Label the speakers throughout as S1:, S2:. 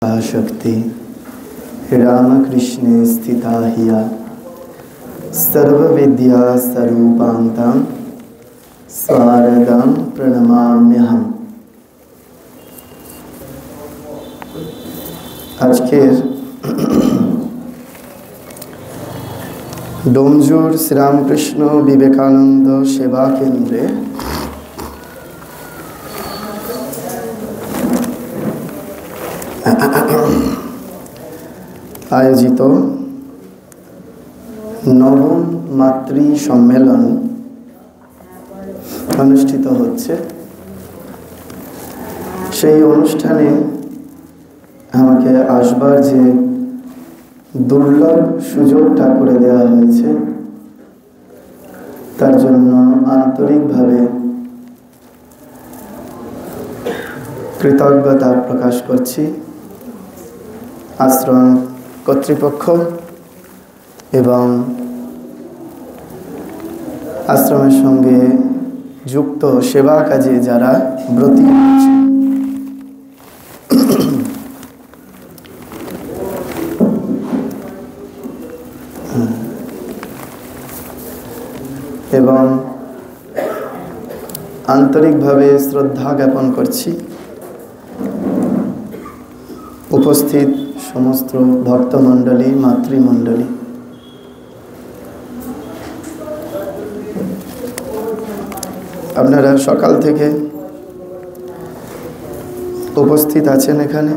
S1: शक्ति रामकृष्णे स्थिता हिया सर्वविद्या स्वरूपान्तं शारदां प्रणमाम्यहम्। আজকের ডোমজুর শ্রীরামকৃষ্ণ বিবেকানন্দ সেবা কেন্দ্রে আয়োজিত নবম মাতৃ সম্মেলন অনুষ্ঠিত হচ্ছে। সেই অনুষ্ঠানে আমাকে আসবার যে দুর্লভ সুযোগটা করে দেওয়া হয়েছে তার জন্য আন্তরিকভাবে কৃতজ্ঞতা প্রকাশ করছি আশ্রম কর্তৃপক্ষ এবং আশ্রমের সঙ্গে যুক্ত সেবা কাজে যারা ব্রতী হচ্ছে। এবং আন্তরিকভাবে শ্রদ্ধা জ্ঞাপন করছি উপস্থিত সমস্ত ভক্তমণ্ডলী, মাতৃমণ্ডলী। আপনারা সকাল থেকে উপস্থিত আছেন এখানে।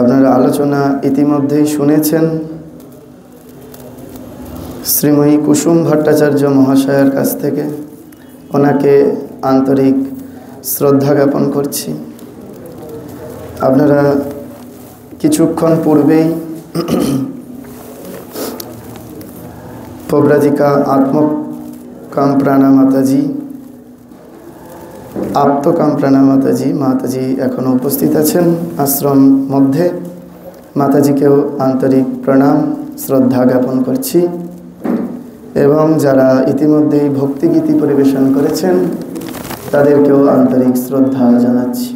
S1: আপনারা আলোচনা ইতিমধ্যেই শুনেছেন শ্রীময়ী কুসুম ভট্টাচার্য মহাশয়ের কাছ থেকে। ওনাকে আন্তরিক শ্রদ্ধা জ্ঞাপন করছি। আপনারা কিছুক্ষণ পূর্বেই পব্রাজিকা আত্মকামপ্রাণা মাতাজি, আপ্তকামপ্রাণা মাতাজি এখনও উপস্থিত আছেন আশ্রম মধ্যে। মাতাজিকেও আন্তরিক প্রণাম শ্রদ্ধা জ্ঞাপন করছি এবং যারা ইতিমধ্যেই ভক্তিগীতি পরিবেশন করেছেন তাদেরকেও আন্তরিক শ্রদ্ধা জানাচ্ছি।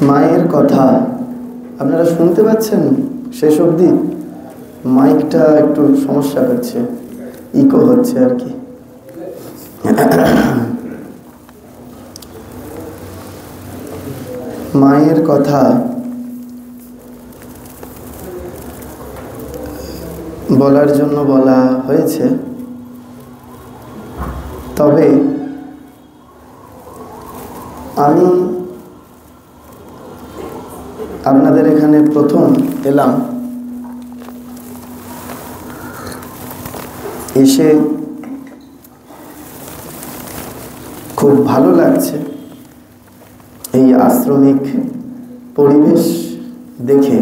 S1: মায়ের কথা আপনারা শুনতে পাচ্ছেন? শেষ অবধি মাইকটা একটু সমস্যা করছে, ইকো হচ্ছে আর কি। মায়ের কথা বলার জন্য বলা হয়েছে, তবে আমি আপনাদের এখানে প্রথম এলাম। এসে খুব ভালো লাগছে এই আশ্রমিক পরিবেশ দেখে।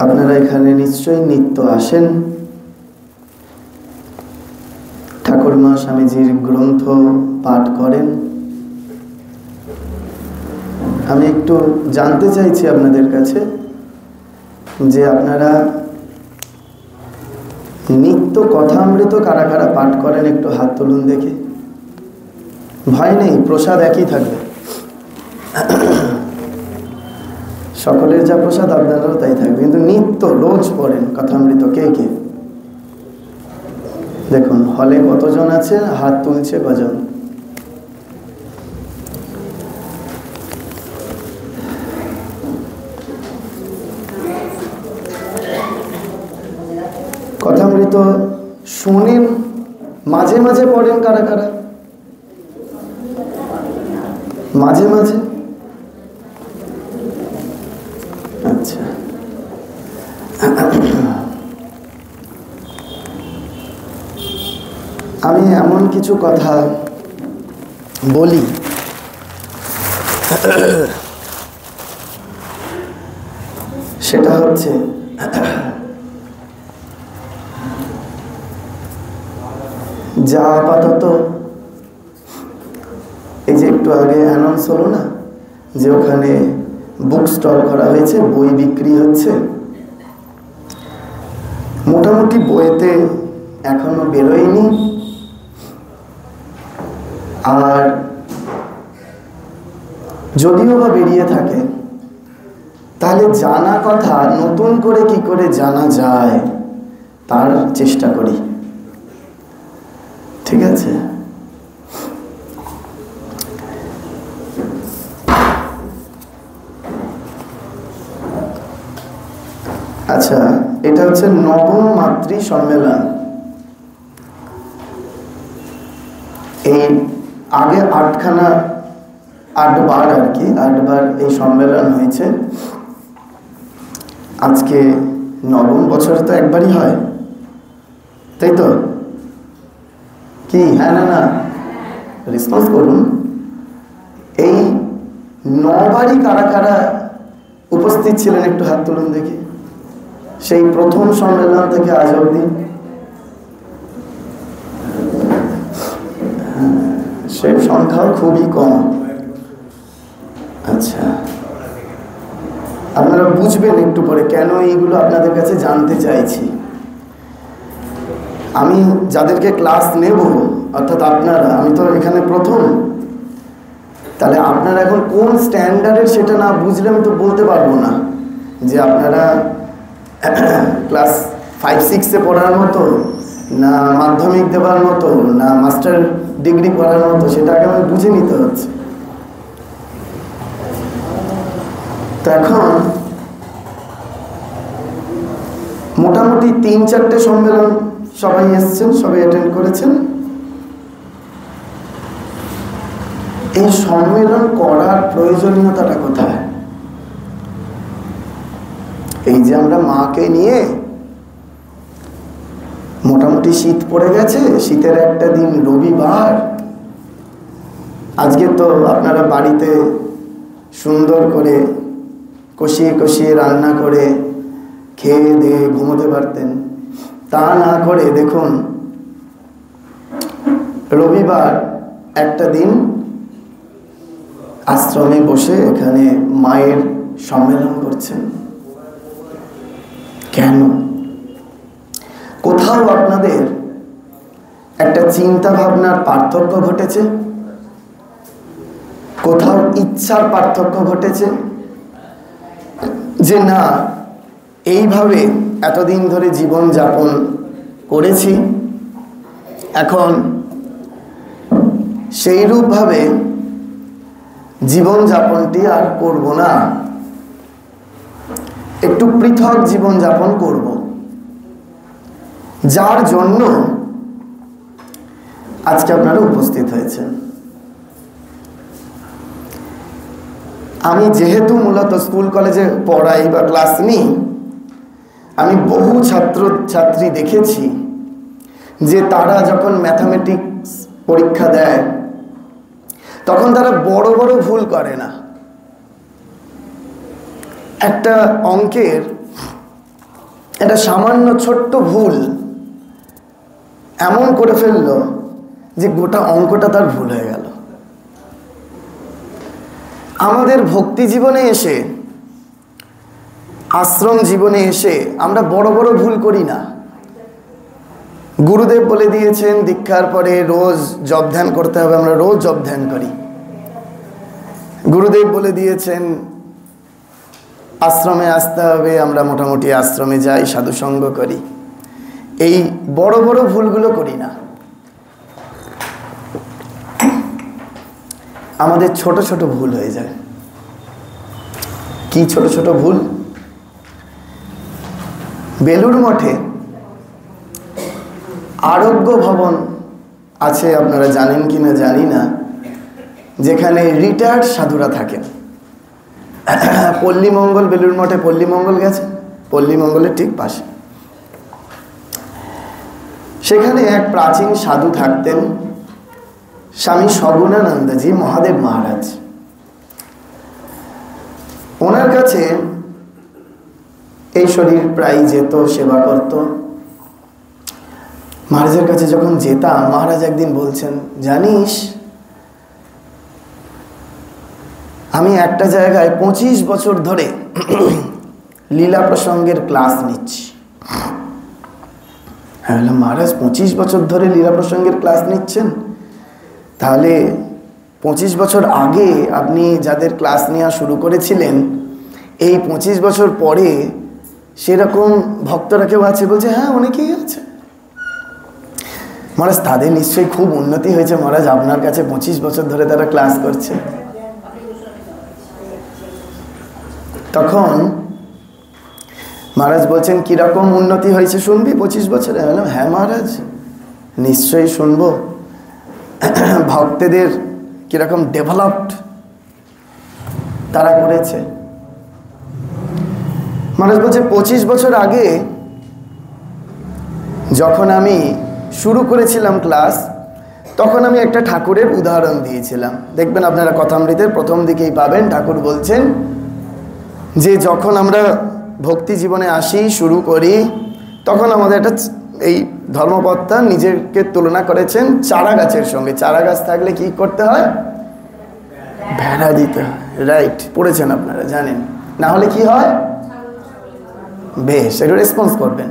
S1: আপনারা এখানে নিশ্চয়ই নিত্য আসেন, ঠাকুরমা স্বামীজির গ্রন্থ পাঠ করেন। আমি একটু জানতে চাইছি আপনাদের কাছে যে আপনারা নিত্য কথামৃত কারা কারা পাঠ করেন? একটু হাত তুলুন দেখি। ভয় নেই, প্রসাদ একই থাকবে। সকলের যা প্রসাদ আপনারাও তাই থাকবে, কিন্তু নিত্য রোজ পড়েন কথামৃত কে কে? দেখুন হলে কতজন আছে, হাত তুলছে কজন? কথামৃত শোনেন, মাঝে মাঝে পড়েন কারা কারা? মাঝে মাঝে? আচ্ছা, আমি এমন কিছু কথা বলি সেটা হচ্ছে যা আপাতত এই যে একটু আগে অ্যানাউন্স হলো না যে ওখানে বুক স্টল করা হয়েছে, বই বিক্রি হচ্ছে। মোটামুটি বইতে এখনো বেরোয়নি, আর যদিও বা বেরিয়ে থাকে তাহলে জানা কথা নতুন করে কি করে জানা যায় তার চেষ্টা করি। ঠিক আছে? আচ্ছা, এটা হচ্ছে নবম মাতৃ সম্মেলন। এই আগে 8বার আর কি, 8বার এই সম্মেলন হয়েছে। আজকে নবম বছর, তো একবারই হয়, তাই তো? কি হ্যাঁ না না রেসপন্স করুন। এই 9বারই কারা কারা উপস্থিত ছিলেন একটু হাত তুলুন দেখি, সেই প্রথম সম্মেলন থেকে আজ অবধি। সেই সংখ্যাও খুবই কম। আচ্ছা, আপনারা বুঝবেন একটু পরে কেন এইগুলো আপনাদের কাছে জানতে চাইছি। আমি যাদেরকে ক্লাস নেব, অর্থাৎ আপনারা, আমি তো এখানে প্রথম, তাহলে আপনারা এখন কোন স্ট্যান্ডার্ডের সেটা না বুঝলে আমি তো বলতে পারবো না যে আপনারা ক্লাস 5-6-এ পড়ার মতো, না মাধ্যমিক দেওয়ার মতো, না মাস্টার ডিগ্রি করার মতো, সেটাকে আমি বুঝে নিতে হচ্ছে। তো এখন মোটামুটি 3-4টে সম্মেলন সবাই এসছেন, সবাই অ্যাটেন্ড করেছেন। এই সম্মেলন করার প্রয়োজনীয়তাটা কোথায়? এই যে আমরা মাকে নিয়ে, মোটামুটি শীত পড়ে গেছে, শীতের একটা দিন রবিবার, আজকে তো আপনারা বাড়িতে সুন্দর করে কষিয়ে কষিয়ে রান্না করে খেয়ে দিয়ে ঘুমোতে পারতেন। তা না করে দেখুন, রবিবার একটা দিন আশ্রমে বসে এখানে মায়ের সম্মেলন করছেন। কেন? কোথাও আপনাদের একটা চিন্তা ভাবনার পার্থক্য ঘটেছে, কোথাও ইচ্ছার পার্থক্য ঘটেছে, যে না এইভাবে এতদিন ধরে জীবন যাপন করেছি, এখন সেইরূপভাবে জীবন যাপনটি আর করব না, একটু পৃথক জীবন যাপন করব। যার জন্য আজকে আপনারা উপস্থিত হয়েছেন। আমি যেহেতু মূলত স্কুল কলেজে পড়াই বা ক্লাস নিই, আমি বহু ছাত্রী দেখেছি যে তারা যখন ম্যাথামেটিক্স পরীক্ষা দেয় তখন তারা বড় বড় ভুল করে না। একটা অঙ্কের একটা সামান্য ছোট্ট ভুল এমন করে ফেললো যে গোটা অঙ্কটা তার ভুল হয়ে গেল। আমাদের ভক্তি জীবনে এসে, আশ্রম জীবনে এসে আমরা বড় বড় ভুল করি না। গুরুদেব বলে দিয়েছেন দীক্ষার পরে রোজ জপ ধ্যান করতে হবে, আমরা রোজ জপ ধ্যান করি। গুরুদেব বলে দিয়েছেন আশ্রমে আসতে হবে, আমরা মোটামুটি আশ্রমে যাই, সাধুসঙ্গ করি। এই বড় বড় ভুলগুলো করি না, আমাদের ছোট ছোট ভুল হয়ে যায়। কি ছোট ছোট ভুল? বেলুড় মঠে আরোগ্য ভবন আছে, আপনারা জানেন কি না জানি না, যেখানে রিটায়ার্ড সাধুরা থাকেন। পল্লীমঙ্গল, বেলুড় মঠে পল্লীমঙ্গল গেছে, পল্লীমঙ্গলের ঠিক পাশে। সেখানে এক প্রাচীন সাধু থাকতেন, স্বামী সগুণানন্দজি মহাদেব মহারাজ। ওনার কাছে এই শরীর প্রায় যেত, সেবা করত। মহারাজের কাছে যখন যেতাম, মহারাজ একদিন বলছেন, জানিস আমি একটা জায়গায় 25 বছর ধরে লীলা প্রসঙ্গের ক্লাস নিচ্ছি। হ্যাঁ, বললাম মহারাজ 25 বছর ধরে লীলা প্রসঙ্গের ক্লাস নিচ্ছেন, তাহলে 25 বছর আগে আপনি যাদের ক্লাস নেওয়া শুরু করেছিলেন, এই 25 বছর পরে সেরকম ভক্তরা কেউ আছে? বলছে হ্যাঁ, অনেকেই আছে। মহারাজ তাদের নিশ্চয়ই খুব উন্নতি হয়েছে মহারাজ, আপনার কাছে 25 বছর ধরে তারা ক্লাস করছে। তখন মহারাজ বলছেন কিরকম উন্নতি হয়েছে শুনবি 25 বছরে? বললাম হ্যাঁ মহারাজ, নিশ্চয়ই শুনবো। ভক্তদের কিরকম ডেভেলপড তারা করেছে। মহারাজ বলছে 25 বছর আগে যখন আমি শুরু করেছিলাম ক্লাস, তখন আমি একটা ঠাকুরের উদাহরণ দিয়েছিলাম। দেখবেন আপনারা কথামৃতের প্রথম দিকেই পাবেন, ঠাকুর বলছেন যে যখন আমরা ভক্তি জীবনে আসি, শুরু করি, তখন আমাদের একটা এই ধর্মপত্তা নিজেকে তুলনা করেছেন চারা গাছের সঙ্গে। চারা গাছ থাকলে কি করতে হয়? বেড়া দিতে হয়। রাইট, পড়েছেন আপনারা, জানেন। না হলে কি হয়? বেশ, একটু রেসপন্স করবেন।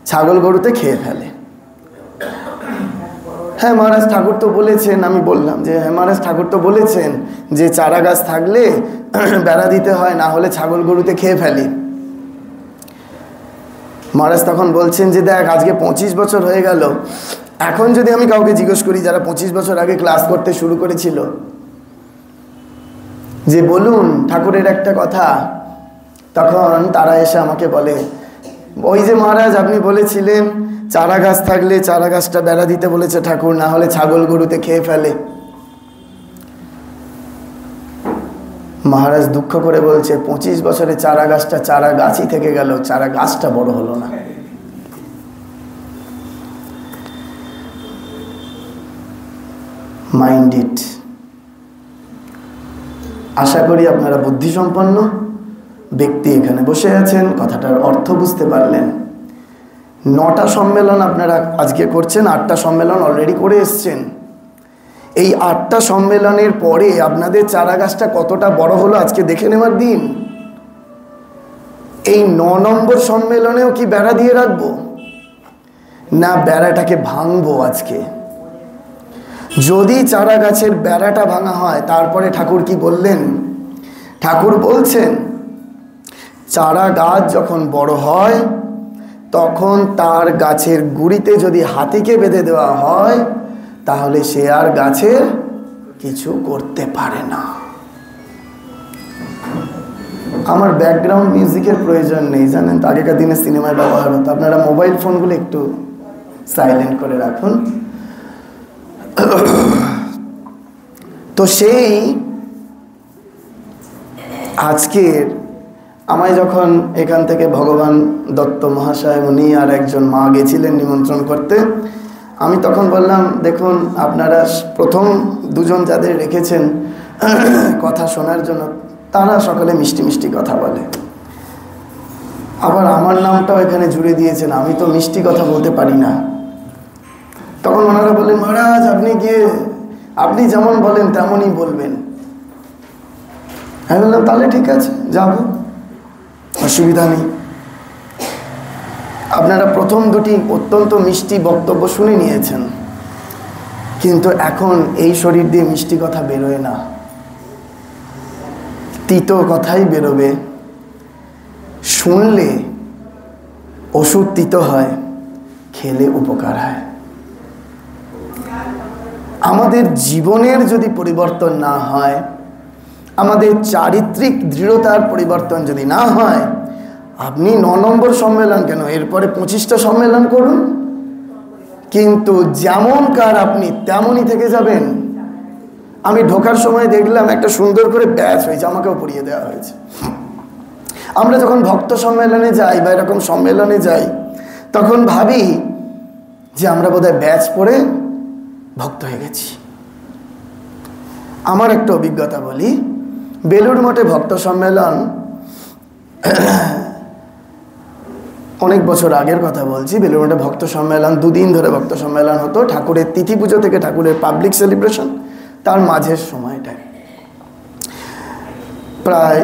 S1: ছাগল গরুতে খেয়ে ফেলে। হ্যাঁ মহারাজ, ঠাকুর তো বলেছেন। আমি বললাম যে হ্যাঁ মহারাজ, ঠাকুর তো বলেছেন যে চারা গাছ থাকলে বেড়া দিতে হয়, না হলে ছাগল গরুতে খেয়ে ফেলে। মহারাজ তখন বলছেন যে দেখ, আজকে 25 বছর হয়ে গেল, এখন যদি আমি কাউকে জিজ্ঞেস করি যারা 25 বছর আগে ক্লাস করতে শুরু করেছিল, যে বলুন ঠাকুরের একটা কথা, তখন তারা এসে আমাকে বলে ওই যে মহারাজ আপনি বলেছিলেন চারা গাছ থাকলে চারা গাছটা বেড়া দিতে বলেছে ঠাকুর, না হলে ছাগল গরুতে খেয়ে ফেলে। মহারাজ দুঃখ করে বলছে 25 বছরে চারা গাছটা চারা গাছই থেকে গেল, চারা গাছটা বড় হলো না। Mind it. আশা করি আপনারা বুদ্ধিসম্পন্ন ব্যক্তি এখানে বসে আছেন, কথাটার অর্থ বুঝতে পারলেন। 9টা সম্মেলন আপনারা আজকে করছেন, 8টা সম্মেলন অলরেডি করে এসছেন। এই 8টা সম্মেলনের পরে আপনাদের চারা গাছটা কতটা বড় হলো আজকে দেখে নেওয়ার দিন। এই 9 নম্বর সম্মেলনেও কি বেড়া দিয়ে রাখবো, না বেড়াটাকে ভাঙবো আজকে? যদি চারা গাছের বেড়াটা ভাঙা হয়, তারপরে ঠাকুর কি বললেন? ঠাকুর বলছেন চারা গাছ যখন বড় হয়, তখন তার গাছের গুড়িতে যদি হাতিকে বেঁধে দেওয়া হয়, তাহলে সে আর গাছের কিছু করতে পারে না। আমার ব্যাকগ্রাউন্ড মিউজিকের প্রয়োজন নেই, জানেন তো, আগেকার দিনে সিনেমায় ব্যবহার হতো। আপনারা মোবাইল ফোনগুলো একটু সাইলেন্ট করে রাখুন। তো সেই আজকের আমায় যখন এখান থেকে ভগবান দত্ত মহাশয় উনি আর একজন মা গেছিলেন নিমন্ত্রণ করতে, আমি তখন বললাম দেখুন আপনারা প্রথম দুজন যাদের রেখেছেন কথা শোনার জন্য, তারা সকলে মিষ্টি মিষ্টি কথা বলে, আবার আমার নামটাও এখানে জুড়ে দিয়েছেন, আমি তো মিষ্টি কথা বলতে পারি না। তখন ওনারা বললেন মহারাজ আপনি গিয়ে আপনি যেমন বলেন তেমনই বলবেন। আমি বললাম তাহলে ঠিক আছে, যাবো, অসুবিধা নেই। আপনারা প্রথম দুটি অত্যন্ত মিষ্টি বক্তব্য শুনে নিয়েছেন, কিন্তু এখন এই শরীর দিয়ে মিষ্টি কথা বেরোয় না, তিতো কথাই বেরোবে। শুনলে ওষুধ তিতো হয়, খেলে উপকার হয়। আমাদের জীবনের যদি পরিবর্তন না হয়, আমাদের চারিত্রিক দৃঢ়তার পরিবর্তন যদি না হয়, আপনি 9 নম্বর সম্মেলন কেন, এরপরে 25টা সম্মেলন করুন, কিন্তু যেমনকার আপনি তেমনই থেকে যাবেন। আমি ঢোকার সময় দেখলাম একটা সুন্দর করে ব্যাচ হয়েছে, আমাকেও পড়িয়ে দেওয়া হয়েছে। আমরা যখন ভক্ত সম্মেলনে যাই বা এরকম সম্মেলনে যাই, তখন ভাবি যে আমরা বোধহয় ব্যাচ পড়ে ভক্ত হয়ে গেছি। আমার একটা অভিজ্ঞতা বলি, বেলুড় মঠে ভক্ত সম্মেলন অনেক বছর আগের কথা বলছি। বেলুড় মঠে ভক্ত সম্মেলন 2 দিন ধরে ভক্ত সম্মেলন হতো, ঠাকুরের তিথি পুজো থেকে ঠাকুরের পাবলিক সেলিব্রেশন, তার মাঝের সময়টায় প্রায়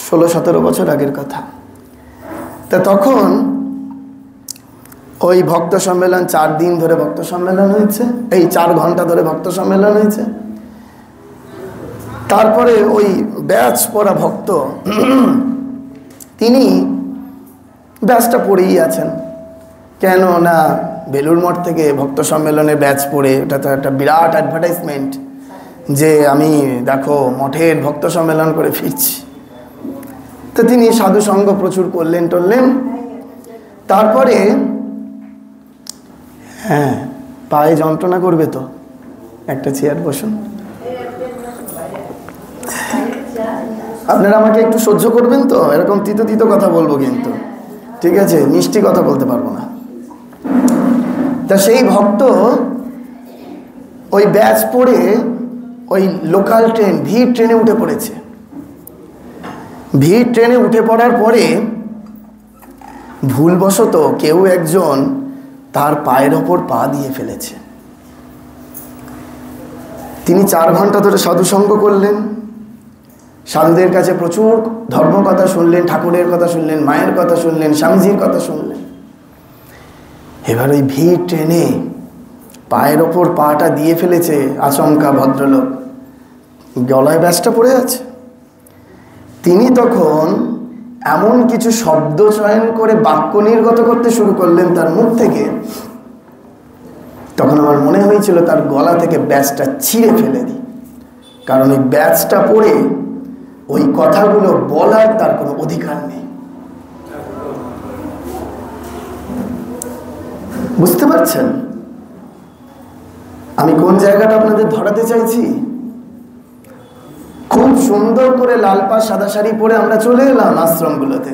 S1: 16-17 বছর আগের কথা। তা তখন ওই ভক্ত সম্মেলন 4 দিন ধরে ভক্ত সম্মেলন হয়েছে, এই 4 ঘন্টা ধরে ভক্ত সম্মেলন হয়েছে। তারপরে ওই ব্যাচ পড়া ভক্ত তিনি ব্যাচটা পড়েই আছেন। কেন না বেলুড় মঠ থেকে ভক্ত সম্মেলনে ব্যাচ পড়ে, ওটা তো একটা বিরাট অ্যাডভার্টাইজমেন্ট যে আমি দেখো মঠের ভক্ত সম্মেলন করে ফিরছি। তো তিনি সাধু সঙ্গ প্রচুর করলেন টললেন। তারপরে হ্যাঁ, পায়ে যন্ত্রণা করবে তো, একটা চেয়ার বসুন। আপনারা আমাকে একটু সহ্য করবেন তো, এরকম তিতো তিতো কথা বলবো কিন্তু, ঠিক আছে? মিষ্টি কথা বলতে পারবো না। তা সেই ভক্ত ওই ব্যাচ পড়ে ওই লোকাল ট্রেন, ভিড় ট্রেনে উঠে পড়েছে। ভিড় ট্রেনে উঠে পড়ার পরে ভুলবশত কেউ একজন তার পায়ের ওপর পা দিয়ে ফেলেছে। তিনি 4 ঘন্টা ধরে সাধুসঙ্গ করলেন, সাধুদের কাছে প্রচুর ধর্ম কথা শুনলেন, ঠাকুরের কথা শুনলেন, মায়ের কথা শুনলেন, স্বামীজির কথা শুনলেন। এবার ওই ভিড় ট্রেনে পায়ের ওপর পাটা দিয়ে ফেলেছে আচমকা ভদ্রলোক, গলায় ব্যাসটা পড়ে আছে। তিনি তখন এমন কিছু শব্দ চয়ন করে বাক্য নির্গত করতে শুরু করলেন তার মুখ থেকে, তখন আমার মনে হয়েছিল তার গলা থেকে ব্যাসটা ছিঁড়ে ফেলে দিই, কারণ ওই ব্যাসটা পড়ে ওই কথাগুলো বলার তার কোনো অধিকার নেই। বুঝতে পারছেন আমি কোন জায়গাটা আপনাদের ধরাতে চাইছি? খুব সুন্দর করে লাল পাড় সাদা শাড়ি পরে আমরা চলে এলাম আশ্রমগুলোতে।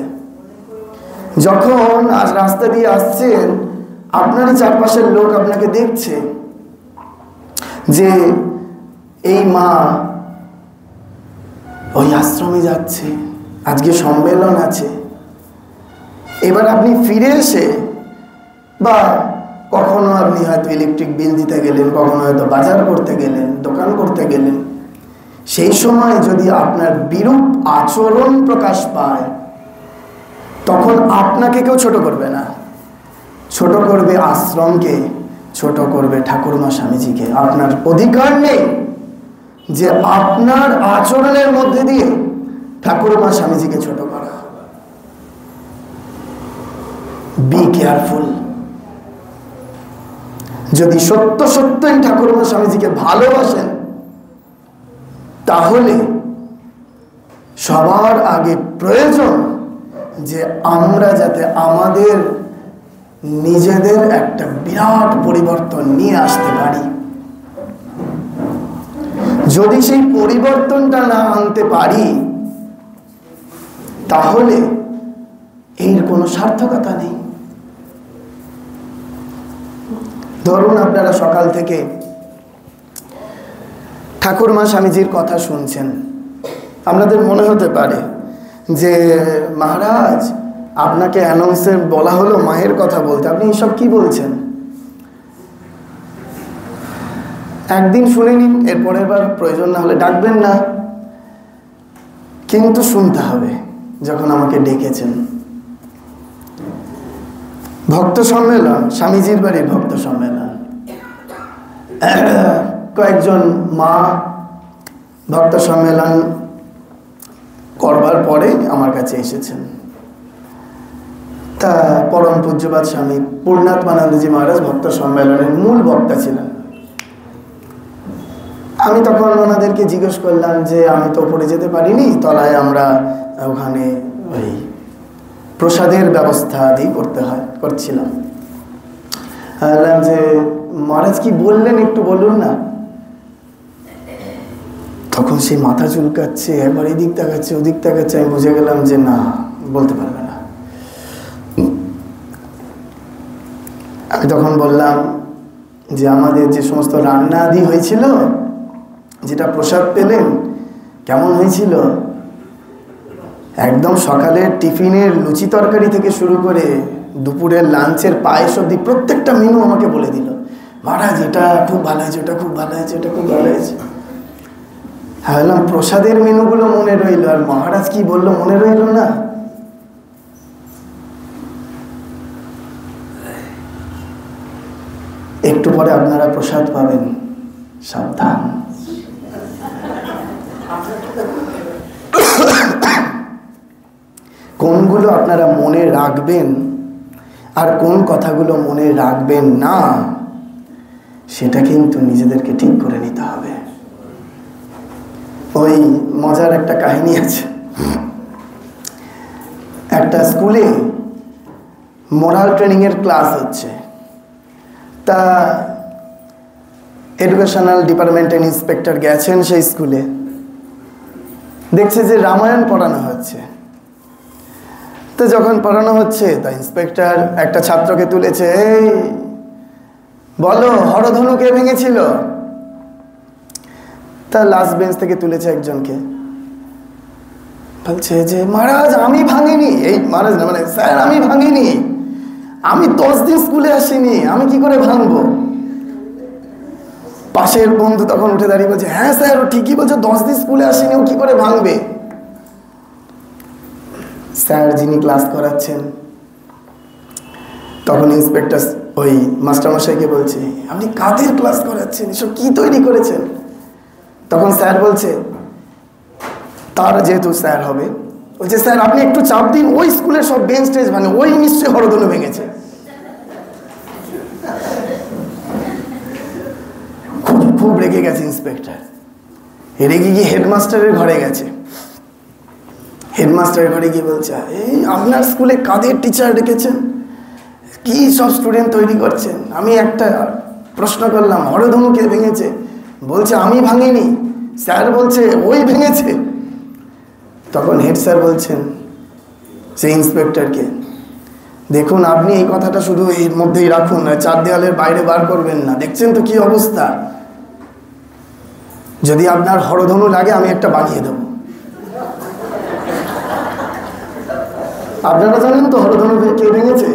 S1: যখন আজ রাস্তা দিয়ে আসছেন, আপনারই চারপাশের লোক আপনাকে দেখছে যে এই মা ওই আশ্রমে যাচ্ছে, আজকে সম্মেলন আছে। এবার আপনি ফিরে এসে, বা কখনো আপনি হয়তো ইলেকট্রিক বিল দিতে গেলেন, কখনো হয়তো বাজার করতে গেলেন, দোকান করতে গেলেন, সেই সময় যদি আপনার বিরূপ আচরণ প্রকাশ পায়, তখন আপনাকে কেউ ছোট করবে না, ছোট করবে আশ্রমকে, ছোট করবে ঠাকুরমা স্বামীজিকে। আপনার অধিকার নেই যে আপনার আচরণের মধ্যে দিয়ে ঠাকুরমা স্বামীজিকে ছোট করা। Be careful. যদি সত্য সত্যই ঠাকুরমা স্বামীজিকে ভালোবাসেন, তাহলে সবার আগে প্রয়োজন যে আমরা যাতে আমাদের নিজেদের একটা বিরাট পরিবর্তন নিয়ে আসতে পারি। যদি সেই পরিবর্তনটা না আনতে পারি, তাহলে এর কোনো সার্থকতা নেই। ধরুন আপনারা সকাল থেকে ঠাকুরমা স্বামীজির কথা শুনছেন, আপনাদের মনে হতে পারে যে মহারাজ আপনাকে অ্যানাউন্সে বলা হলো মায়ের কথা বলতে, আপনি এসব কি বলছেন? একদিন শুনে নিন, এরপরের বার প্রয়োজন না হলে ডাকবেন না, কিন্তু শুনতে হবে। যখন আমাকে ডেকেছেন ভক্ত সম্মেলন, স্বামীজির বাড়ির ভক্ত সম্মেলন, কয়েকজন মা ভক্ত সম্মেলন করবার পরে আমার কাছে এসেছেন। তা পরম পূজ্যপাদ স্বামী পূর্ণাত্মানন্দজি মহারাজ ভক্ত সম্মেলনের মূল বক্তা ছিলেন। আমি তখন ওনাদেরকে জিজ্ঞেস করলাম যে আমি তো উপরে যেতে পারিনি, তলায় আমরা ওখানে ওই প্রসাদের ব্যবস্থা দিয়ে করছিলাম। বললাম যে মহারাজ কি বললেন একটু বলুন না। তখন সেই মাথা চুলকাচ্ছে, একবার এদিক তাকাচ্ছে ওদিক তাকাচ্ছে। আমি বুঝে গেলাম যে না, বলতে পারবে না। আমি তখন বললাম যে আমাদের যে সমস্ত রান্না আদি হয়েছিল, যেটা প্রসাদ পেলেন, কেমন হয়েছিল? একদম সকালের টিফিনের লুচি তরকারি থেকে শুরু করে দুপুরের লাঞ্চের পায়েস অবধি প্রত্যেকটা মেনু আমাকে বলে দিল, মহারাজ এটা খুব ভালো হয়েছে, ওটা খুব ভালো হয়েছে, এটা খুব ভালো হয়েছে। হ্যাঁ, বললাম প্রসাদের মেনুগুলো মনে রইল, আর মহারাজ কি বললো মনে রইল না? একটু পরে আপনারা প্রসাদ পাবেন, সাবধান। কোনগুলো আপনারা মনে রাখবেন আর কোন কথাগুলো মনে রাখবেন না, সেটা কিন্তু নিজেদেরকে ঠিক করে নিতে হবে। ওই মজার একটা কাহিনী আছে, একটা স্কুলে মোরাল ট্রেনিং এর ক্লাস হচ্ছে। তা এডুকেশনাল ডিপার্টমেন্টের ইন্সপেক্টর গেছেন সেই স্কুলে, দেখছে যে রামায়ণ পড়ানো হচ্ছে। তো যখন পড়ানো হচ্ছে, তা ইন্সপেক্টর একটা ছাত্রকে তুলেছে, এই বলো হরধনু কে ভেঙেছিল? তা লাস্ট বেঞ্চ থেকে তুলেছে একজনকে, বলছে যে মহারাজ আমি ভাঙিনি। এই মহারাজ না, মানে স্যার আমি ভাঙিনি, আমি 10 দিন স্কুলে আসিনি, আমি কি করে ভাঙবো? পাশের বন্ধু তখন উঠে দাঁড়িয়ে বলছে, হ্যাঁ স্যার ও ঠিকই বলছে, 10 দিন স্কুলে আসেনি, ও কি করে ভাঙবে? স্যার যিনি ক্লাস করাচ্ছেন তখন ইন্সপেক্টর ওই মাস্টারমশাইকে বলছে, আপনি কাদের ক্লাস করাচ্ছেন, এসব কি তৈরি করেছেন? তখন স্যার বলছে, তার যেহেতু স্যার হবে, বলছে স্যার আপনি একটু চাপ দিন, ওই স্কুলের সব বেঞ্চ টেঞ্চ ভাঙে, ওই নিশ্চয়ই হরধনু ভেঙেছে। খুব রেগে গেছে ইন্সপেক্টর, রেগে গিয়ে হেডমাস্টারের ঘরে গেছে। হেডমাস্টারের ঘরে গিয়ে বলছে, এই আপনার স্কুলে কাদের টিচার রেখেছেন, কি সব স্টুডেন্ট তৈরি করছেন? আমি একটা প্রশ্ন করলাম হরধনু কে ভেঙেছে, বলছে আমি ভাঙিনি, স্যার বলছে ওই ভেঙেছে। তখন হেড স্যার বলছেন সেই ইন্সপেক্টরকে, দেখুন আপনি এই কথাটা শুধু এর মধ্যেই রাখুন, চার দেওয়ালের বাইরে বার করবেন না, দেখছেন তো কি অবস্থা, যদি আপনার হরধনু লাগে আমি একটা বানিয়ে দেব। আপনারা জানেন তো হরধনু কে ভেঙেছে?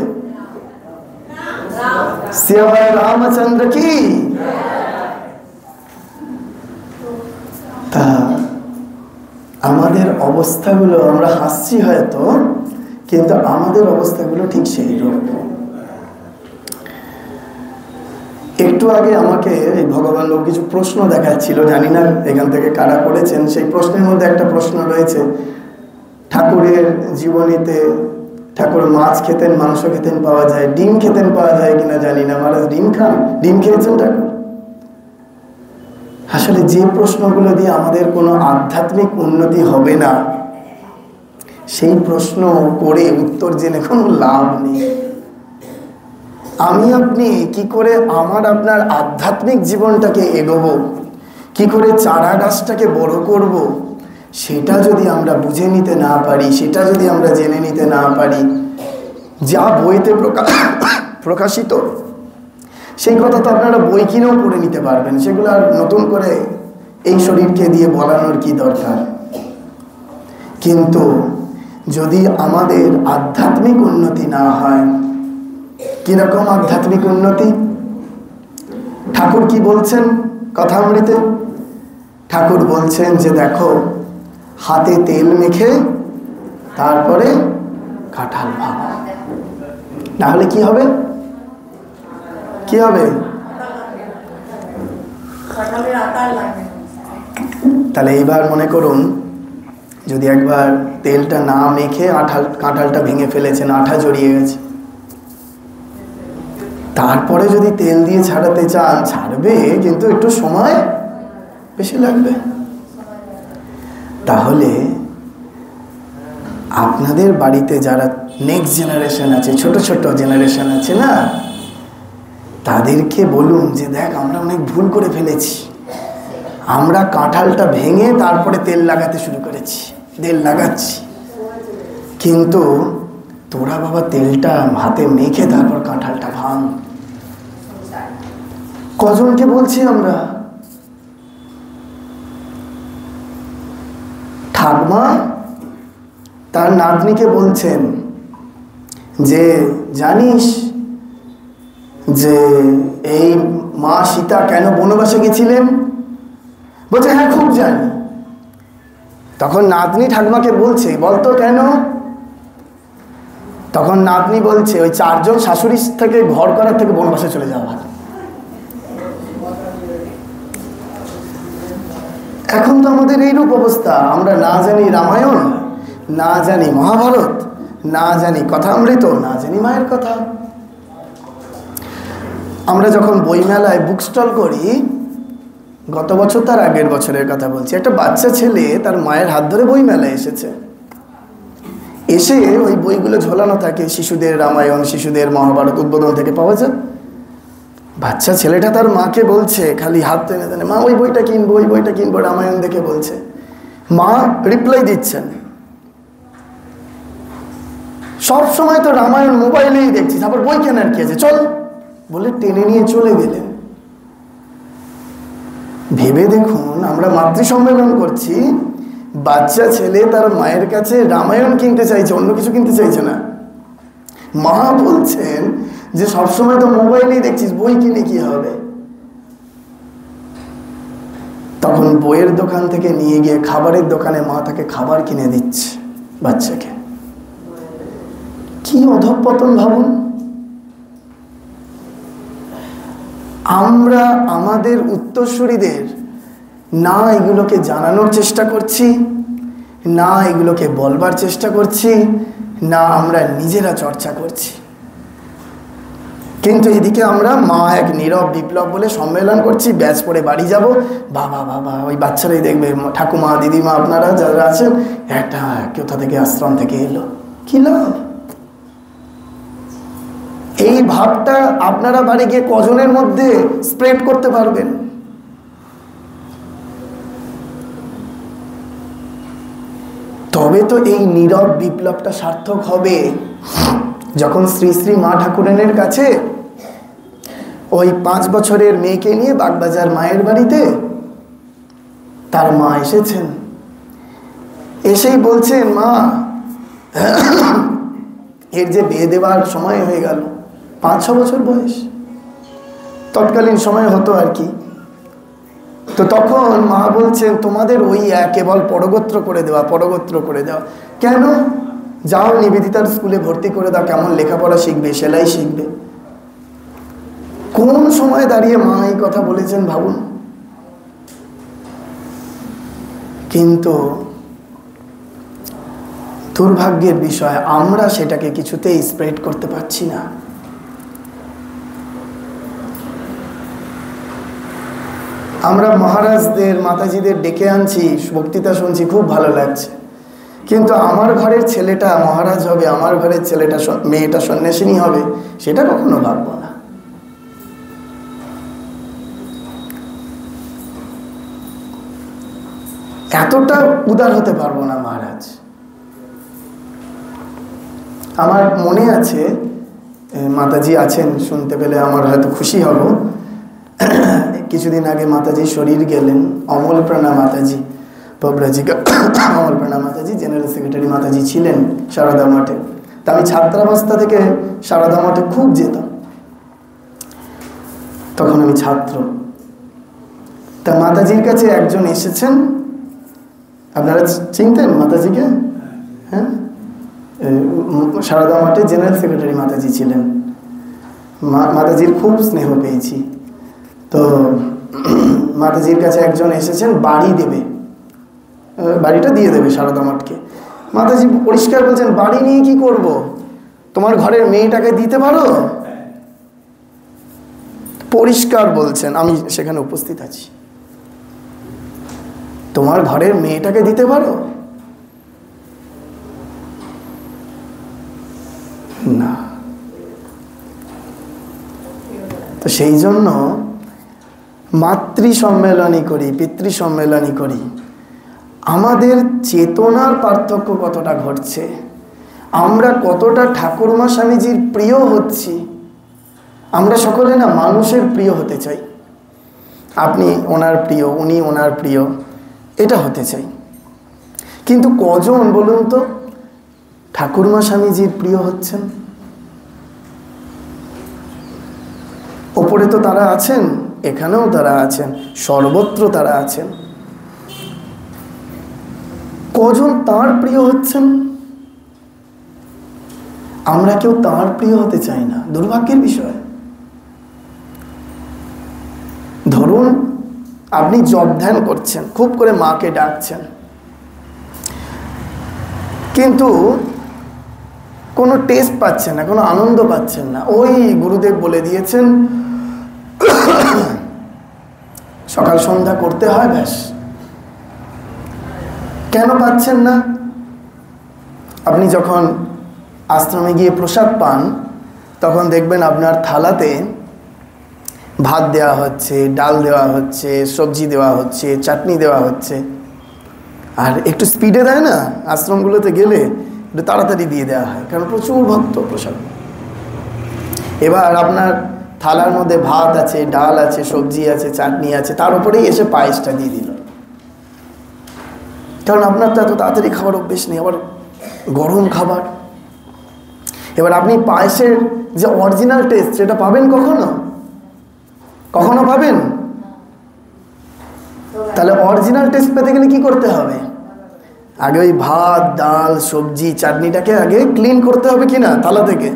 S1: শ্রী রামচন্দ্র কি। তা আমাদের অবস্থাগুলো, আমরা হাসছি হয়তো, কিন্তু আমাদের অবস্থাগুলো ঠিক সেই রকম। একটু আগে আমাকে এই ভগবান লোক কিছু প্রশ্ন দেখাচ্ছিল, জানি না এখান থেকে কারা করেছেন। সেই প্রশ্নের মধ্যে একটা প্রশ্ন রয়েছে, ঠাকুরের জীবনীতে ঠাকুর মাছ খেতেন, মাংস খেতেন পাওয়া যায়, ডিম খেতেন পাওয়া যায় কিনা জানি না, মহারাজ ডিম খান, ডিম খেয়েছেন ঠাকুর? আসলে যে প্রশ্নগুলো দিয়ে আমাদের কোনো আধ্যাত্মিক উন্নতি হবে না, সেই প্রশ্ন করে উত্তর জেনে কোনো লাভ নেই। আমি আপনি কি করে আমার আপনার আধ্যাত্মিক জীবনটাকে এগোবো, কি করে চারা গাছটাকে বড় করব, সেটা যদি আমরা বুঝে নিতে না পারি, সেটা যদি আমরা জেনে নিতে না পারি, যা বইতে প্রকাশিত সেই কথা তো আপনারা বই কিনেও পড়ে নিতে পারবেন, সেগুলো আর নতুন করে এই শরীরকে দিয়ে বলানোর কি দরকার। কিন্তু যদি আমাদের আধ্যাত্মিক উন্নতি না হয়, কিরকম আধ্যাত্মিক উন্নতি? ঠাকুর কি বলছেন কথামৃতে? ঠাকুর বলছেন যে দেখো, হাতে তেল মেখে তারপরে কাঁঠাল ভাঙো, নাহলে কি হবে? কি হবে? তাহলে এইবার মনে করুন, যদি একবার তেলটা না মেখে কাঁঠালটা ভেঙে ফেলেছেন, আঠা জড়িয়ে গেছে, তারপরে যদি তেল দিয়ে ছাড়াতে চান, ছাড়বে, কিন্তু একটু সময় বেশি লাগবে। তাহলে আপনাদের বাড়িতে যারা নেক্সট জেনারেশন আছে, ছোট ছোট জেনারেশন আছে না, তাদেরকে বলুন যে দেখ আমরা অনেক ভুল করে ফেলেছি, আমরা কাঁঠালটা ভেঙে তারপরে তেল লাগাতে শুরু করেছি, তেল লাগাচ্ছি, কিন্তু তোরা বাবা তেলটা হাতে মেখে তারপর কাঁঠালটা ভাঙ। কজনকে বলছি আমরা? ঠাকুমা তার নাতনিকে বলছেন যে জানিস যে এই মা সীতা কেন বনবাসে গেছিলেন? বলছে হ্যাঁ খুব জানি। তখন নাতনি ঠাকুমাকে বলছে বলতো কেন? তখন নাতনি বলছে ওই 4 জন শাশুড়ি থেকে ঘর করার থেকে বনবাসে চলে যাওয়া। এখন তো আমাদের এইরূপ অবস্থা, আমরা না জানি রামায়ণ, না জানি মহাভারত, না জানি কথামৃত, না জানি মায়ের কথা। আমরা যখন বইমেলায় বুক স্টল করি, গত বছর তার আগের বছরের কথা বলছি, একটা বাচ্চা ছেলে তার মায়ের হাত ধরে বইমেলায় এসেছে। এসে ওই বইগুলো ঝোলানো থাকে, শিশুদের রামায়ণ, শিশুদের মহাভারত উদ্বোধন থেকে পাওয়া যায়। বাচ্চা ছেলেটা তার মাকে বলছে, খালি হাত টেনে টেনে, মা ওই বইটা কিনবো, ওই বইটা কিনবো, রামায়ণ দেখে বলছে। মা রিপ্লাই দিচ্ছেন, সব সময় তো রামায়ণ মোবাইলেই দেখছিস, আবার বই কেনার কি আছে, চল বলে টেনে নিয়ে চলে গেলেন। ভেবে দেখুন, আমরা মাতৃ সম্মেলন করছি, বাচ্চা ছেলে তার মায়ের কাছে রামায়ণ কিনতে চাইছে, অন্য কিছু কিনতে চাইছে না। মা বলছেন যে সবসময় তো মোবাইলেই দেখছিস, বই কিনে কি হবে। তখন বইয়ের দোকান থেকে নিয়ে গিয়ে খাবারের দোকানে মা তাকে খাবার কিনে দিচ্ছে বাচ্চাকে। কি অধঃপতন ভাবুন। আমরা আমাদের উত্তরসূরিদের না এগুলোকে জানানোর চেষ্টা করছি, না এগুলোকে বলবার চেষ্টা করছি, না আমরা নিজেরা চর্চা করছি। কিন্তু এদিকে আমরা মা এক নীরব বিপ্লব বলে সম্মেলন করছি, ব্যাচ পরে বাড়ি যাব, বাবা বাবা ওই বাচ্চারাই দেখবে, ঠাকুমা দিদিমা আপনারা যারা আছেন, একটা কোথা থেকে আশ্রম থেকে এলো, কি লাভ। এই ভাবটা আপনারা বাড়ি গিয়ে কজনের মধ্যে স্প্রেড করতে পারবেন? তবে তো এই নীরব বিপ্লবটা সার্থক হবে যখন শ্রী শ্রী মা ঠাকুরানীর কাছে ওই 5 বছরের মেয়েকে নিয়ে বাগবাজার মায়ের বাড়িতে তার মা এসেছেন। এসেই বলছেন, মা এর যে বিয়ে দেওয়ার সময় হয়ে গেল, 5-6 বছর বয়স, তৎকালীন সময় হতো আর কি। তো তখন মা বলছেন, তোমাদের ওই কেবল পরগোত্র করে দেওয়া, পরগোত্র করে দেওয়া। কেন? যাও নিবেদিতার স্কুলে ভর্তি করে দাও, কেমন লেখাপড়া শিখবে, সেলাই শিখবে। কোন সময় দাঁড়িয়ে মা এই কথা বলেছেন ভাবুন। কিন্তু দুর্ভাগ্যের বিষয়, আমরা সেটাকে কিছুতেই স্প্রেড করতে পারছি না। আমরা মহারাজদের মাতাজিদের ডেকে আনছি, বক্তৃতা শুনছি, খুব ভালো লাগছে, কিন্তু আমার ঘরের ছেলেটা মহারাজ হবে, আমার ঘরের ছেলেটা মেয়েটা সন্ন্যাসিনী হবে, সেটা কখনো ভাবব না। এতটা উদার হতে পারবো না মহারাজ। আমার মনে আছে, মাতাজি আছেন, শুনতে পেলে আমার হয়তো খুশি হব। কিছুদিন আগে মাতাজি শরীর গেলেন, অমল প্রাণা মাতাজি, পব্রাজিকা অমল প্রাণা মাতাজি জেনারেল সেক্রেটারি মাতাজি ছিলেন সারদা মঠে। তা আমি ছাত্রাবস্থা থেকে সারদা মঠে খুব যেতাম, তখন আমি ছাত্র। তা মাতাজির কাছে একজন এসেছেন, আপনারা চিনতেন মাতাজিকে? হ্যাঁ, সারদা মঠে জেনারেল সেক্রেটারি মাতাজি ছিলেন। মাতাজির খুব স্নেহ পেয়েছি। তো মাতাজির কাছে একজন এসেছেন, বাড়ি দেবে, বাড়িটা দিয়ে দেবে সারদা মঠকে। মাতাজি পরিষ্কার বলছেন, বাড়ি নিয়ে কি করব, তোমার ঘরের মেয়েটাকে দিতে পারো? পরিষ্কার বলছেন, আমি সেখানে উপস্থিত আছি, তোমার ঘরের মেয়েটাকে দিতে পারো? না। তো সেই জন্য মাতৃ সম্মেলনী করি, পিতৃ সম্মেলনী করি, আমাদের চেতনার পার্থক্য কতটা ঘটছে, আমরা কতটা ঠাকুরমা স্বামীজির প্রিয় হচ্ছি। আমরা সকলে না মানুষের প্রিয় হতে চাই, আপনি ওনার প্রিয়, উনি ওনার প্রিয়, এটা হতে চাই। কিন্তু কজন বলুন তো ঠাকুরমা স্বামীজির প্রিয় হচ্ছেন? ওপরে তো তারা আছেন, এখানেও তারা আছেন, সর্বত্র তারা আছেন। কজন তার প্রিয় হচ্ছেন? আমরা কেউ তার প্রিয় হতে চাই না, দুর্ভাগ্যের বিষয়। ধরুন আপনি জপ ধ্যান করছেন, খুব করে মাকে ডাকছেন, কিন্তু কোনো টেস্ট পাচ্ছেন না, কোনো আনন্দ পাচ্ছেন না। ওই গুরুদেব বলে দিয়েছেন সকাল সন্ধ্যা করতে হয়, ব্যাস। কেন পাচ্ছেন না? আপনি যখন আশ্রমে গিয়ে প্রসাদ পান, তখন দেখবেন আপনার থালাতে ভাত দেওয়া হচ্ছে, ডাল দেওয়া হচ্ছে, সবজি দেওয়া হচ্ছে, চাটনি দেওয়া হচ্ছে। আর একটু স্পিডে দেয় না, আশ্রমগুলোতে গেলে একটু তাড়াতাড়ি দিয়ে দেওয়া হয়, কারণ প্রচুর ভক্ত প্রসাদ। এবার আপনার থালার মধ্যে ভাত আছে, ডাল আছে, সবজি আছে, চাটনি আছে, তার উপরেই এসে পায়েসটা দিয়ে দিল, কারণ আপনার তো এত তাড়াতাড়ি খাবার অভ্যেস নেই, আবার গরম খাবার। এবার আপনি পায়েসের যে অরিজিনাল টেস্ট, সেটা পাবেন কখনো? কখনো পাবেন? তাহলে অরিজিনাল টেস্ট পেতে গেলে কি করতে হবে? আগে ওই ভাত, ডাল, সবজি, চাটনিটাকে আগে ক্লিন করতে হবে কিনা থালা থেকে,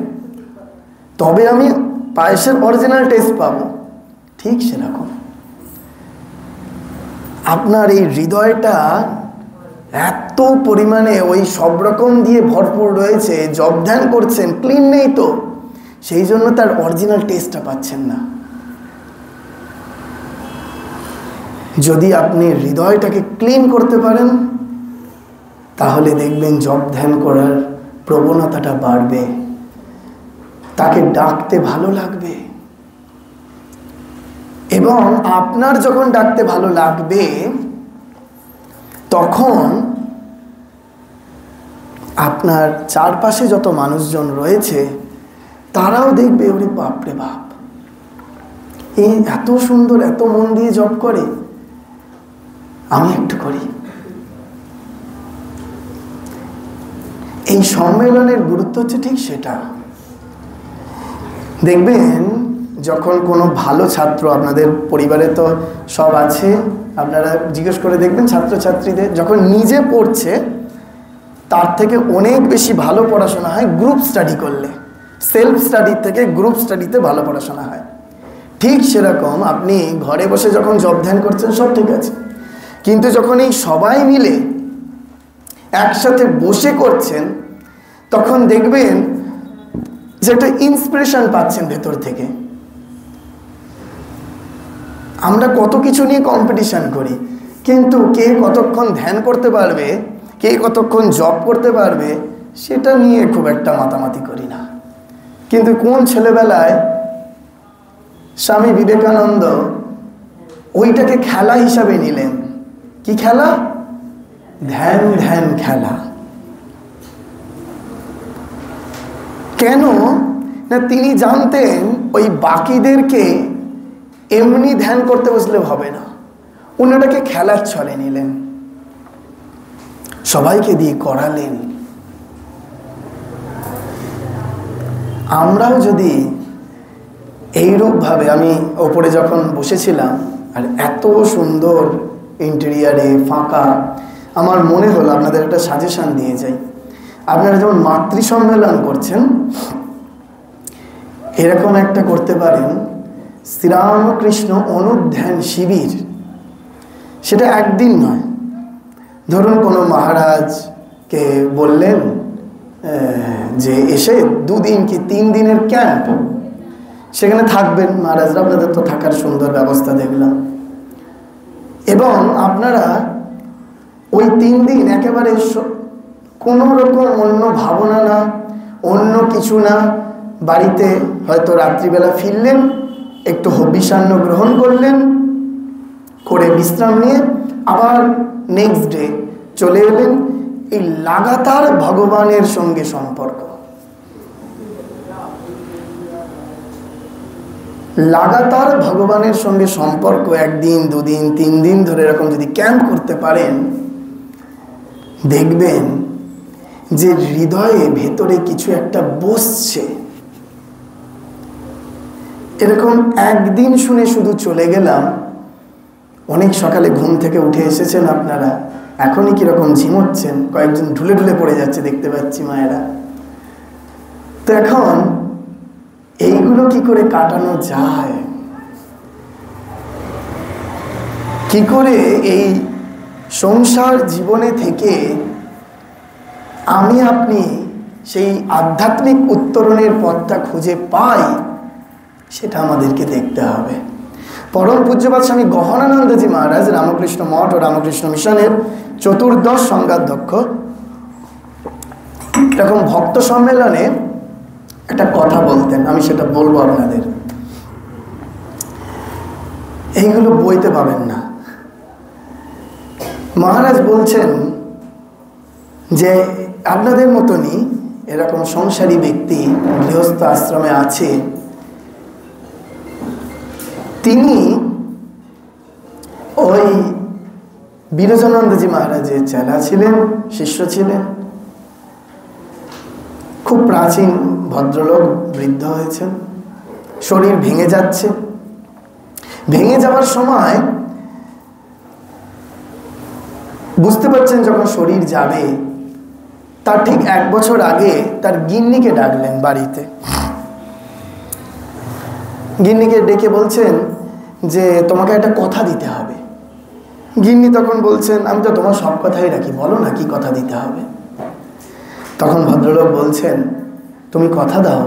S1: তবে আমি পায়েসের অরিজিনাল টেস্ট পাবো। ঠিক সেরকম আপনার এই হৃদয়টা এত পরিমাণে ওই সব রকম দিয়ে ভরপুর রয়েছে, জপ ধ্যান করছেন, ক্লিন নেই তো, সেই জন্য তার অরিজিনাল টেস্টটা পাচ্ছেন না। যদি আপনি হৃদয়টাকে ক্লিন করতে পারেন, তাহলে দেখবেন জপ ধ্যান করার প্রবণতাটা বাড়বে, তাকে ডাকতে ভালো লাগবে। এবং আপনার যখন ডাকতে ভালো লাগবে, তখন আপনার চারপাশে যত মানুষজন রয়েছে, তারাও দেখবে, ওরে বাপরে বাপ, এই এত সুন্দর, এত মন দিয়ে জপ করে, আমি একটু করি। এই সম্মেলনের গুরুত্ব হচ্ছে ঠিক সেটা। দেখবেন যখন কোনো ভালো ছাত্র, আপনাদের পরিবারে তো সব আছে, আপনারা জিজ্ঞেস করে দেখবেন ছাত্রছাত্রীদের, যখন নিজে পড়ছে তার থেকে অনেক বেশি ভালো পড়াশোনা হয় গ্রুপ স্টাডি করলে। সেলফ স্টাডির থেকে গ্রুপ স্টাডিতে ভালো পড়াশোনা হয়। ঠিক সেরকম আপনি ঘরে বসে যখন জপ ধ্যান করছেন, সব ঠিক আছে, কিন্তু যখন এই সবাই মিলে একসাথে বসে করছেন, তখন দেখবেন যে একটা ইন্সপিরেশন পাচ্ছেন ভেতর থেকে। আমরা কত কিছু নিয়ে কম্পিটিশন করি, কিন্তু কে কতক্ষণ ধ্যান করতে পারবে, কে কতক্ষণ জপ করতে পারবে, সেটা নিয়ে খুব একটা মাতামাতি করি না। কিন্তু কোন ছেলেবেলায় স্বামী বিবেকানন্দ ওইটাকে খেলা হিসাবে নিলেন। কি খেলা? ধ্যান ধ্যান খেলা। কেন না, তিনি জানতেন ওই বাকিদেরকে এমনি ধ্যান করতে বসলে হবে না, ওনাটাকে খেলার ছলে নিলেন, সবাইকে দিয়ে করালেন। আমরাও যদি এইরূপভাবে, আমি ওপরে যখন বসেছিলাম আর এত সুন্দর ইন্টেরিয়ারে ফাঁকা, আমার মনে হলো আপনাদের একটা সাজেশন দিয়ে যাই। আপনারা যেমন মাতৃ সম্মেলন করছেন, এরকম একটা করতে পারেন শ্রীরামকৃষ্ণ অনুধ্যান শিবির। সেটা একদিন নয়, ধরুন কোনো মহারাজকে বললেন যে এসে 2 দিন কি 3 দিনের ক্যাম্প, সেখানে থাকবেন মহারাজরা, আপনাদের তো থাকার সুন্দর ব্যবস্থা দেখলাম। এবং আপনারা ওই 3 দিন একেবারে কোনো রকম অন্য ভাবনা না, অন্য কিছু না, বাড়িতে হয়তো রাত্রিবেলা ফিরলেন, একটু হবিষান্ন গ্রহণ করলেন, করে বিশ্রাম নিয়ে আবার নেক্সট ডে চলে এলেন। এই লাগাতার ভগবানের সঙ্গে সম্পর্ক, লাগাতার ভগবানের সঙ্গে সম্পর্ক 1 দিন 2 দিন 3 দিন ধরে এরকম যদি ক্যাম্প করতে পারেন, দেখবেন যে হৃদয়ে ভেতরে কিছু একটা বসছে। এরকম একদিন শুনে শুধু চলে গেলাম, অনেক সকালে ঘুম থেকে উঠে এসেছেন আপনারা, এখনই কিরকম ঝিমোচ্ছেন, কয়েকজন ঢুলে ঢুলে পড়ে যাচ্ছে দেখতে পাচ্ছি মায়েরা। তো এখন এইগুলো কি করে কাটানো যায়? কি করে এই সংসার জীবনে থেকে আমি আপনি সেই আধ্যাত্মিক উত্তরণের পথটা খুঁজে পাই, সেটা আমাদেরকে দেখতে হবে। পরম পূজ্যপাদ স্বামী গহনানন্দজি মহারাজ রামকৃষ্ণ মঠ ও রামকৃষ্ণ মিশনের চতুর্দশ সংঘাধ্যক্ষ এরকম ভক্ত সম্মেলনে একটা কথা বলতেন, আমি সেটা বলবো আপনাদের। এইগুলো বইতে পাবেন না। মহারাজ বলছেন যে আপনাদের মতনই এরকম সংসারী ব্যক্তি গৃহস্থ আশ্রমে আছে, তিনি ওই বিরজানন্দজি মহারাজের চেলা ছিলেন, শিষ্য ছিলেন। খুব প্রাচীন ভদ্রলোক, বৃদ্ধ হয়েছেন, শরীর ভেঙে যাচ্ছে। ভেঙে যাওয়ার সময় বুঝতে পারছেন যখন শরীর যাবে, তার ঠিক 1 বছর আগে তার গিন্নিকে ডাকলেন বাড়িতে। গিন্নিকে ডেকে বলছেন যে তোমাকে একটা কথা দিতে হবে। গিন্নি তখন বলছেন আমি তো তোমার সব কথাই রাখি, বলো না কি কথা দিতে হবে। তখন ভদ্রলোক বলছেন তুমি কথা দাও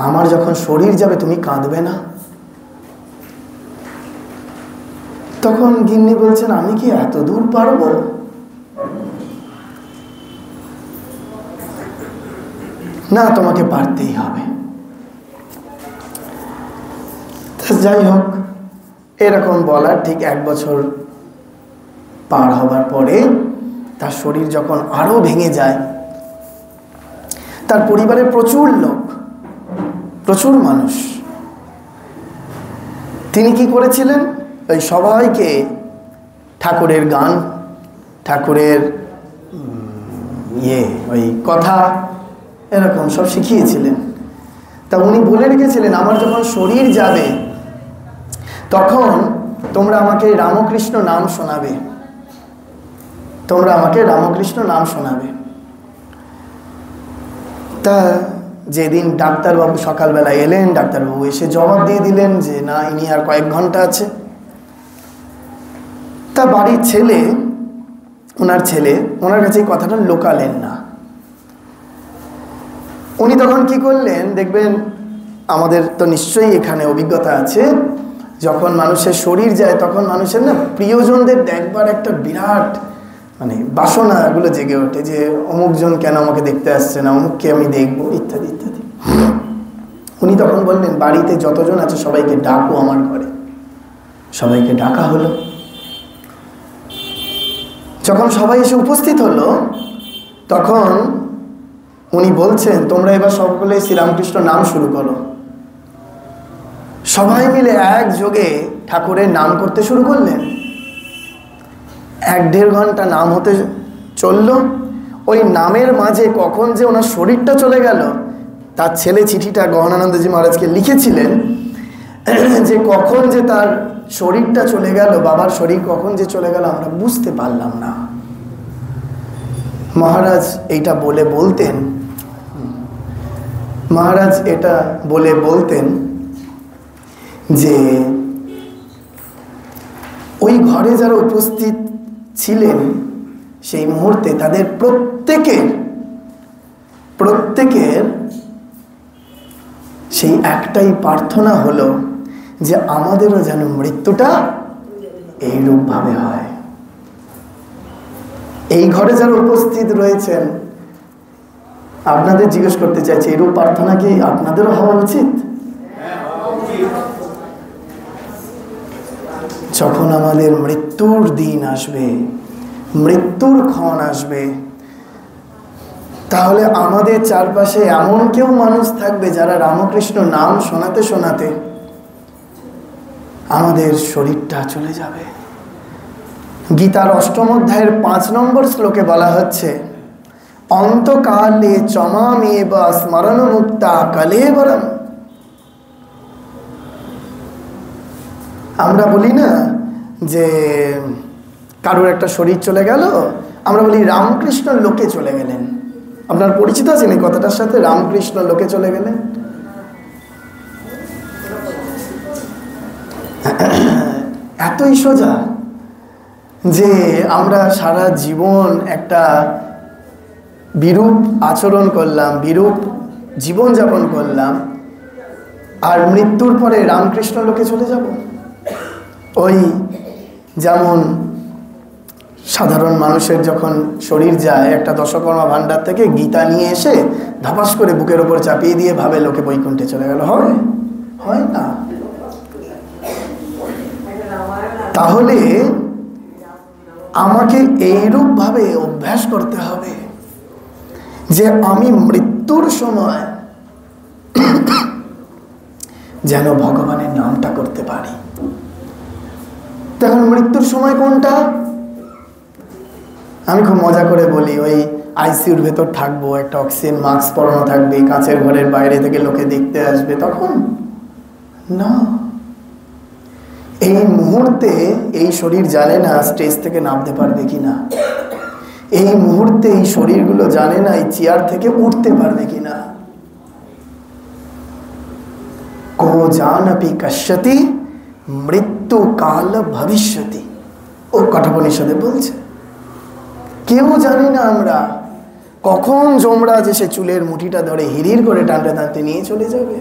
S1: আমার যখন শরীর যাবে তুমি কাঁদবে না। তখন গিন্নি বলছেন আমি কি এত দূর পারবো? না, তোমাকে পারতেই হবে। যাই হোক, এরকম বলার ঠিক 1 বছর পার হবার পরে তার শরীর যখন আরো ভেঙে যায়, তার পরিবারে প্রচুর লোক, প্রচুর মানুষ। তিনি কি করেছিলেন, ওই সবাইকে ঠাকুরের গান, ঠাকুরের ওই কথা এরকম সব শিখিয়েছিলেন। তা উনি বলে রেখেছিলেন আমার যখন শরীর যাবে তখন তোমরা আমাকে রামকৃষ্ণ নাম শোনাবে, তোমরা আমাকে রামকৃষ্ণ নাম শোনাবে। তা যেদিন ডাক্তারবাবু সকালবেলা এলেন, ডাক্তারবাবু এসে জবাব দিয়ে দিলেন যে না, ইনি আর কয়েক ঘন্টা আছে। তা বাড়ির ছেলে, ওনার কাছে এই কথাটা লোকালেন না। উনি তখন কি করলেন দেখবেন, আমাদের তো নিশ্চয়ই এখানে অভিজ্ঞতা আছে, যখন মানুষের শরীর যায় তখন মানুষের না প্রিয়জনদের দেখবার একটা বিরাট বাসনাগুলো জেগে ওঠে, যে অমুকজন কেন আমাকে দেখতে আসছে না, অমুককে আমি দেখবো, ইত্যাদি ইত্যাদি। উনি তখন বললেন বাড়িতে যতজন আছে সবাইকে ডাকো আমার ঘরে। সবাইকে ডাকা হলো। যখন সবাই এসে উপস্থিত হলো তখন উনি বলছেন তোমরা এবার সকলে শ্রীরামকৃষ্ণ নাম শুরু করো। সবাই মিলে একযোগে ঠাকুরের নাম করতে শুরু করলেন। 1-1.5 ঘন্টা নাম হতে চলল। ওই নামের মাঝে কখন যে ওনার শরীরটা চলে গেল, তার ছেলে চিঠিটা গহনানন্দজি মহারাজকে লিখেছিলেন যে কখন যে তার শরীরটা চলে গেল, বাবার শরীর কখন যে চলে গেল আমরা বুঝতে পারলাম না। মহারাজ এটা বলে বলতেন যে ওই ঘরে যারা উপস্থিত ছিলেন সেই মুহূর্তে তাদের প্রত্যেকের সেই একটাই প্রার্থনা হলো যে আমাদেরও যেন মৃত্যুটা এইরূপ ভাবে হয়। এই ঘরে যারা উপস্থিত রয়েছেন আপনাদের জিজ্ঞেস করতে চাইছি, এইরূপ প্রার্থনা কি আপনাদেরও হওয়া উচিত? যখন আমাদের মৃত্যুর দিন আসবে, মৃত্যুর ক্ষণ আসবে, তাহলে আমাদের চারপাশে এমন কেউ মানুষ থাকবে যারা রামকৃষ্ণ নাম শোনাতে শোনাতে আমাদের শরীরটা চলে যাবে। গীতার 8ম অধ্যায়ের 5 নম্বর শ্লোকে বলা হচ্ছে অন্তকালে চমামেব স্মরণ মুক্তা কলেবরম। আমরা বলি না যে কারোর একটা শরীর চলে গেল, আমরা বলি রামকৃষ্ণ লোকে চলে গেলেন। আপনার পরিচিত আছেন এই কথাটার সাথে, রামকৃষ্ণ লোকে চলে গেলেন? এতই সোজা। যে আমরা সারা জীবন একটা বিরূপ আচরণ করলাম, বিরূপ জীবনযাপন করলাম, আর মৃত্যুর পরে রামকৃষ্ণ লোকে চলে যাব? ওই যেমন সাধারণ মানুষের যখন শরীর যায়, একটা দশকর্মা ভাণ্ডার থেকে গীতা নিয়ে এসে ধাপাস করে বুকের ওপর চাপিয়ে দিয়ে ভাবে লোকে বৈকুণ্ঠে চলে গেল। হয় না। তাহলে আমাকে এইরূপ ভাবে অভ্যাস করতে হবে যে আমি মৃত্যুর সময় যেন ভগবানের নামটা করতে পারি। তখন মৃত্যুর সময় কোনটা? আমি খুব মজা করে বলি, ওই আইসিইউর ভেতর থাকবো, একটা অক্সিজেন মাস্ক পরানো থাকবে, কাঁচের ঘরের বাইরে থেকে লোকে দেখতে আসবে, তখন না। এই মুহূর্তে এই শরীর জানে না স্টেজ থেকে নামতে পারবে কিনা, এই মুহূর্তে এই শরীরগুলো জানে না এই চেয়ার থেকে উঠতে পারবে কিনা। কো জানপি কশ্যতি মৃত্যু কাল ভবিষ্যতি, ও কঠোপনিষদে বলছে। কেউ জানি না আমরা কখন যমরাজ এসে চুলের মুঠিটা ধরে হিড়ির করে টানতে টানতে নিয়ে চলে যাবে।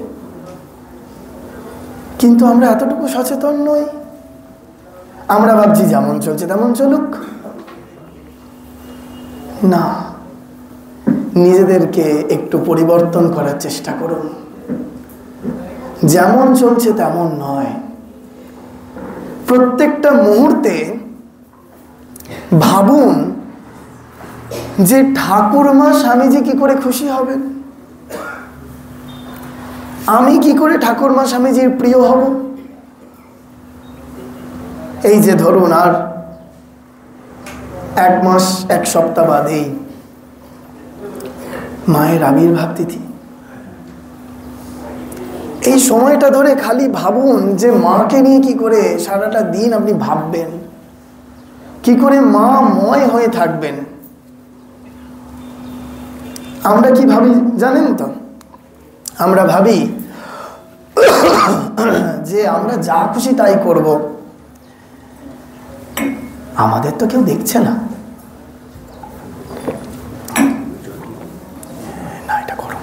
S1: কিন্তু আমরা এতটুকু সচেতন নই। আমরা ভাবছি যেমন চলছে তেমন চলুক। না, নিজেদেরকে একটু পরিবর্তন করার চেষ্টা করুন। যেমন চলছে তেমন নয়। প্রত্যেকটা মুহূর্তে ভাবুন যে ঠাকুরমা স্বামীজি কি করে খুশি হবেন, আমি কি করে ঠাকুরমা স্বামীজির প্রিয় হব। এই যে ধরুন আর 1 মাস 1 সপ্তাহ বাদেই মায়ের আবির্ভাব তিথি। এই সময়টা ধরে খালি ভাবুন যে মাকে নিয়ে কি করে সারাটা দিন আপনি ভাববেন, কি করে মা ময় হয়ে থাকবেন। আমরা কি ভাবি জানেন তো? আমরা ভাবি যে আমরা যা খুশি তাই করব, আমাদের তো কেউ দেখছে না। এটা গরম।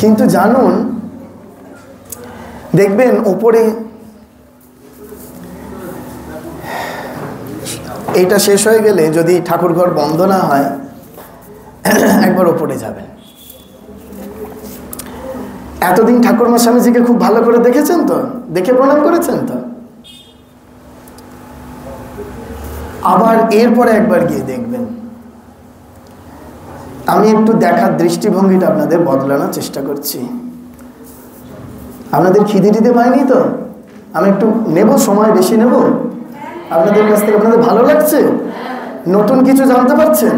S1: কিন্তু জানুন, দেখবেন ওপরে এইটা শেষ হয়ে গেলে যদি ঠাকুর ঘর বন্ধ না হয়, একবার ওপরে যাবেন। এতদিন ঠাকুরমা স্বামীজিকে খুব ভালো করে দেখেছেন তো, দেখে প্রণাম করেছেন তো। আবার এরপরে একবার গিয়ে দেখবেন। আমি একটু দেখার দৃষ্টিভঙ্গিটা আপনাদের বদলানোর চেষ্টা করছি। আপনাদের খিদে টিদে পাইনি তো? আমি একটু নেব, সময় বেশি নেব আপনাদের কাছ থেকে। আপনাদের ভালো লাগছে? নতুন কিছু জানতে পারছেন?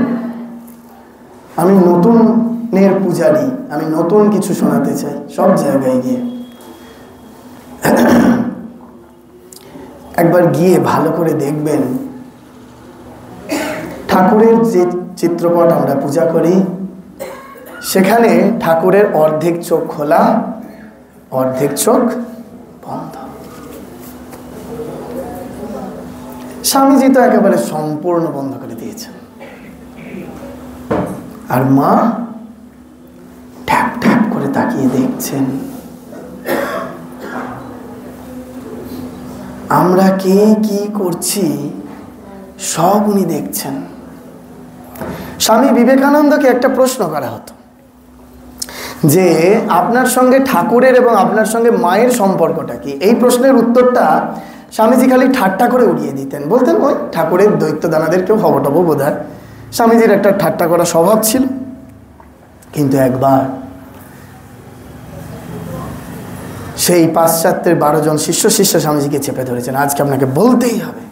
S1: আমি নতুনের পূজারী, আমি নতুন কিছু শোনাতে চাই সব জায়গায় গিয়ে। একবার গিয়ে ভালো করে দেখবেন ঠাকুরের যে চিত্রপট আমরা পূজা করি, সেখানে ঠাকুরের অর্ধেক চোখ খোলা, অর্ধেক চোখ বন্ধ। স্বামীজি তো একেবারে সম্পূর্ণ বন্ধ করে দিয়েছেন, আর মা ট্যাপ ট্যাপ করে তাকিয়ে দেখছেন। আমরা কে কি করছি সব উনি দেখছেন। স্বামী বিবেকানন্দকে একটা প্রশ্ন করা হতো যে আপনার সঙ্গে ঠাকুরের এবং আপনার সঙ্গে মায়ের সম্পর্কটা কি। এই প্রশ্নের উত্তরটা স্বামীজি খালি ঠাট্টা করে উড়িয়ে দিতেন। বলতেন ওই ঠাকুরের দৈত্য দানাদেরকেও হবটব বোধ হয়। স্বামীজির একটা ঠাট্টা করা স্বভাব ছিল। কিন্তু একবার সেই পাশ্চাত্যের 12 জন শিষ্য স্বামীজিকে চেপে ধরেছেন, আজকে আপনাকে বলতেই হবে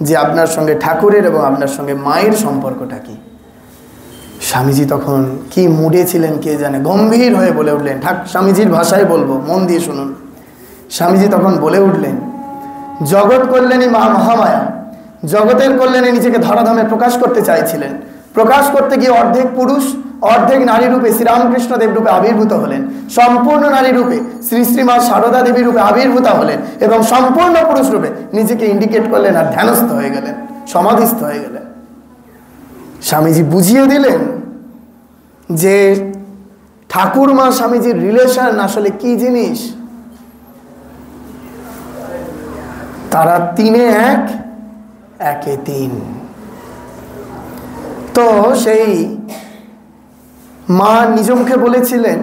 S1: যে আপনার সঙ্গে ঠাকুরের এবং আপনার সঙ্গে মায়ের সম্পর্কটা কি। স্বামীজি তখন কি মুডে ছিলেন কে জানে, গম্ভীর হয়ে বলে উঠলেন। স্বামীজির ভাষায় বলবো, মন দিয়ে শুনুন। স্বামীজি তখন বলে উঠলেন, জগৎ কল্যাণী মা মহামায়া জগতের কল্যাণে নিজেকে ধরাধামে প্রকাশ করতে চাইছিলেন। প্রকাশ করতে গিয়ে অর্ধেক পুরুষ অর্ধেক নারী রূপে শ্রীরামকৃষ্ণ দেব রূপে আবির্ভূত হলেন, সম্পূর্ণ নারী রূপে শ্রী শ্রীমা সারদা দেবী রূপে আবির্ভূত হলেন এবং সম্পূর্ণ পুরুষ রূপে নিজেকে ইন্ডিকেট করলেন আর ধ্যানস্থ হয়ে গেলেন, সমাধিস্থ হয়ে গেলেন। স্বামীজি বুঝিয়ে দিলেন যে ঠাকুরমা স্বামীজির রিলেশন আসলে কি জিনিস। তারা তিনে এক, একে তিন। তো সেই মা নিজ মুখে বলেছিলেন,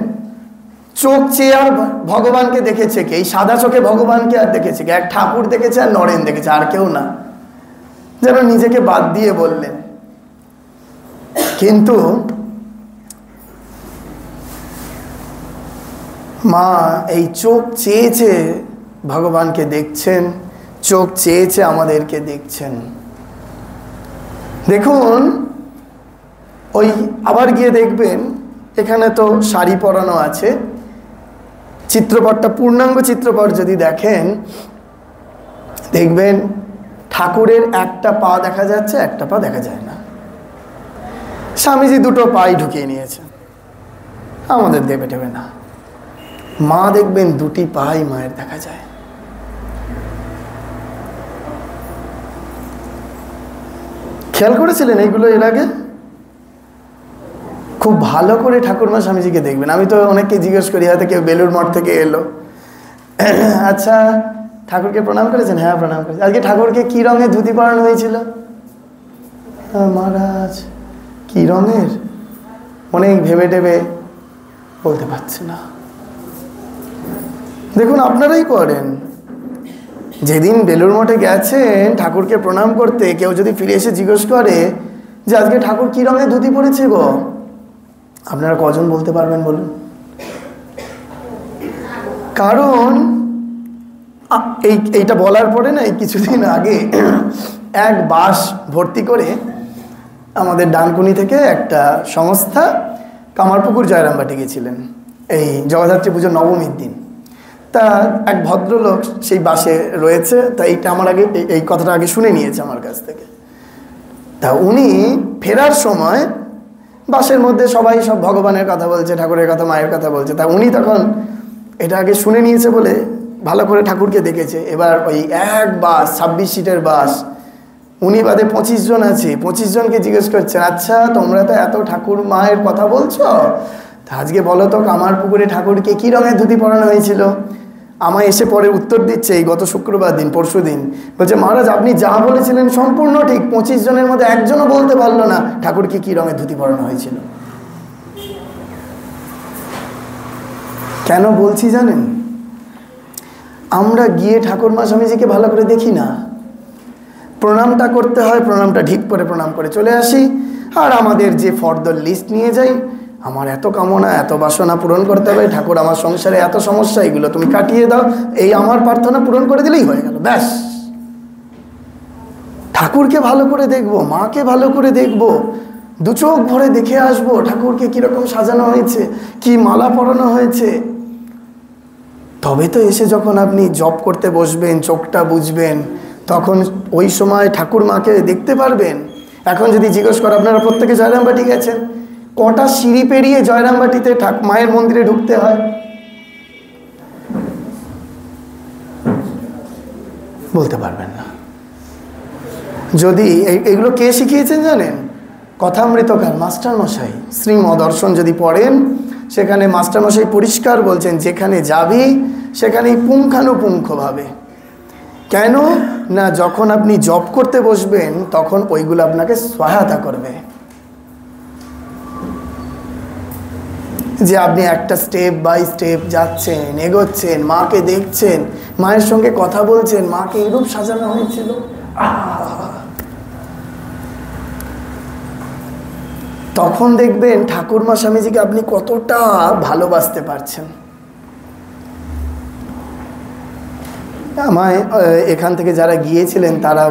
S1: চোখ চেয়ে আর ভগবানকে দেখেছে কে? এই সাদা চোখে ভগবানকে আর দেখেছে কে? এক ঠাকুর দেখেছে আর নরেন দেখেছে, আর কেউ না। যেন নিজেকে বাদ দিয়ে বললেন। কিন্তু মা এই চোখ চেয়েছে ভগবানকে দেখছেন, চোখ চেয়েছে আমাদেরকে দেখছেন। দেখুন, ওই আবার গিয়ে দেখবেন এখানে তো শাড়ি পরানো আছে, চিত্রপটটা পূর্ণাঙ্গ চিত্রপট যদি দেখেন দেখবেন ঠাকুরের একটা পা দেখা যাচ্ছে, একটা পা দেখা যায় না। স্বামীজি দুটো পাই ঢুকিয়ে নিয়েছেন, আমাদের দেবে টেবে না। মা দেখবেন দুটি পাই মায়ের দেখা যায়। খেয়াল করেছিলেন এইগুলো এর আগে? খুব ভালো করে ঠাকুরমা স্বামীজিকে দেখবেন। আমি তো অনেককে জিজ্ঞেস করি, হয়তো কেউ বেলুর মঠ থেকে এলো, আচ্ছা ঠাকুরকে প্রণাম করেছেন? হ্যাঁ প্রণাম করেছি। আজকে ঠাকুরকে কি রঙের ধুতি পরানো হয়েছিল? মহারাজ কি রঙের? অনেক ভেবে টেবে বলতে পারছে না। দেখুন আপনারাই করেন, যেদিন বেলুর মঠে গেছেন ঠাকুরকে প্রণাম করতে, কেউ যদি ফিরে এসে জিজ্ঞেস করে যে আজকে ঠাকুর কি রঙের ধুতি পরেছে গো, আপনারা কজন বলতে পারবেন বলুন? কারণ এইটা বলার পরে না, এই কিছুদিন আগে এক বাস ভর্তি করে আমাদের ডানকুনি থেকে একটা সংস্থা কামারপুকুর জয়রামবাটি গেছিলেন এই জগদ্ধাত্রী পুজো নবমীর দিন। তা এক ভদ্রলোক সেই বাসে রয়েছে, তা এইটা আমার আগে এই কথাটা আগে শুনে নিয়েছে আমার কাছ থেকে। তা উনি ফেরার সময় বাসের মধ্যে সবাই সব ভগবানের কথা বলছে, ঠাকুরের কথা, মায়ের কথা বলছে। তা উনি তখন এটা আগে শুনে নিয়েছে বলে ভালো করে ঠাকুরকে দেখেছে। এবার ওই এক বাস 26 সিটের বাস, উনি বাদে 25 জন আছে, 25 জনকে জিজ্ঞেস করছেন, আচ্ছা তোমরা তো এত ঠাকুর মায়ের কথা বলছো, তা আজকে বলো তো কামারপুকুরে ঠাকুরকে কি রঙের ধুতি পরানো হয়েছিল? আমায় এসে পরে উত্তর দিচ্ছে এই গত শুক্রবার দিন, পরশু দিন, বলছে মহারাজ আপনি যা বলেছিলেন সম্পূর্ণ ঠিক, 25 জনের মধ্যে একজনও বলতে পারলো না ঠাকুরকে কি রঙের ধুতি পরানো হয়েছিল। কেন বলছি জানেন? আমরা গিয়ে ঠাকুরমা স্বামীজিকে ভালো করে দেখি না। প্রণামটা করতে হয়, প্রণামটা ঠিক করে প্রণাম করে চলে আসি, আর আমাদের যে ফর্দর লিস্ট নিয়ে যাই, আমার এত কামনা, এত বাসনা পূরণ করতে হবে, ঠাকুর আমার সংসারে এত সমস্যা, এগুলো তুমি কাটিয়ে দাও, এই আমার প্রার্থনা পূরণ করে দিলেই হয়ে গেল, ব্যাস। ঠাকুরকে ভালো করে দেখবো, মাকে ভালো করে দেখবো, দু চোখ ভরে দেখে আসবো ঠাকুরকে কীরকম সাজানো হয়েছে, কি মালা পরানো হয়েছে। তবে তো এসে যখন আপনি জপ করতে বসবেন, চোখটা বুঝবেন, তখন ওই সময় ঠাকুর মাকে দেখতে পারবেন। এখন যদি জিজ্ঞেস করো, আপনারা প্রত্যেকে জয়রামবাটি গেছেন, কটা সিঁড়ি পেরিয়ে জয়রামবাটিতে মায়ের মন্দিরে ঢুকতে হয়? বলতে পারবেন না। যদি এগুলো কে শিখিয়েছেন জানেন? কথামৃতকার মাস্টারমশাই শ্রীমদর্শন যদি পড়েন, সেখানে মাস্টারমশাই পরিষ্কার বলছেন, যেখানে যাবি সেখানেই পুঙ্খানুপুঙ্খভাবে। কেন না, যখন আপনি জপ করতে বসবেন তখন ওইগুলো আপনাকে সহায়তা করবে। যে আপনি একটা স্টেপ বাই স্টেপ যাচ্ছেন, এগোচ্ছেন, মাকে দেখছেন, মায়ের সঙ্গে কথা বলছেন, মাকে এরূপ সাজানো হয়েছিল, তখন দেখবেন ঠাকুরমা স্বামীজিকে আপনি কতটা ভালোবাসতে পারছেন। আমায় এখান থেকে যারা গিয়েছিলেন তারা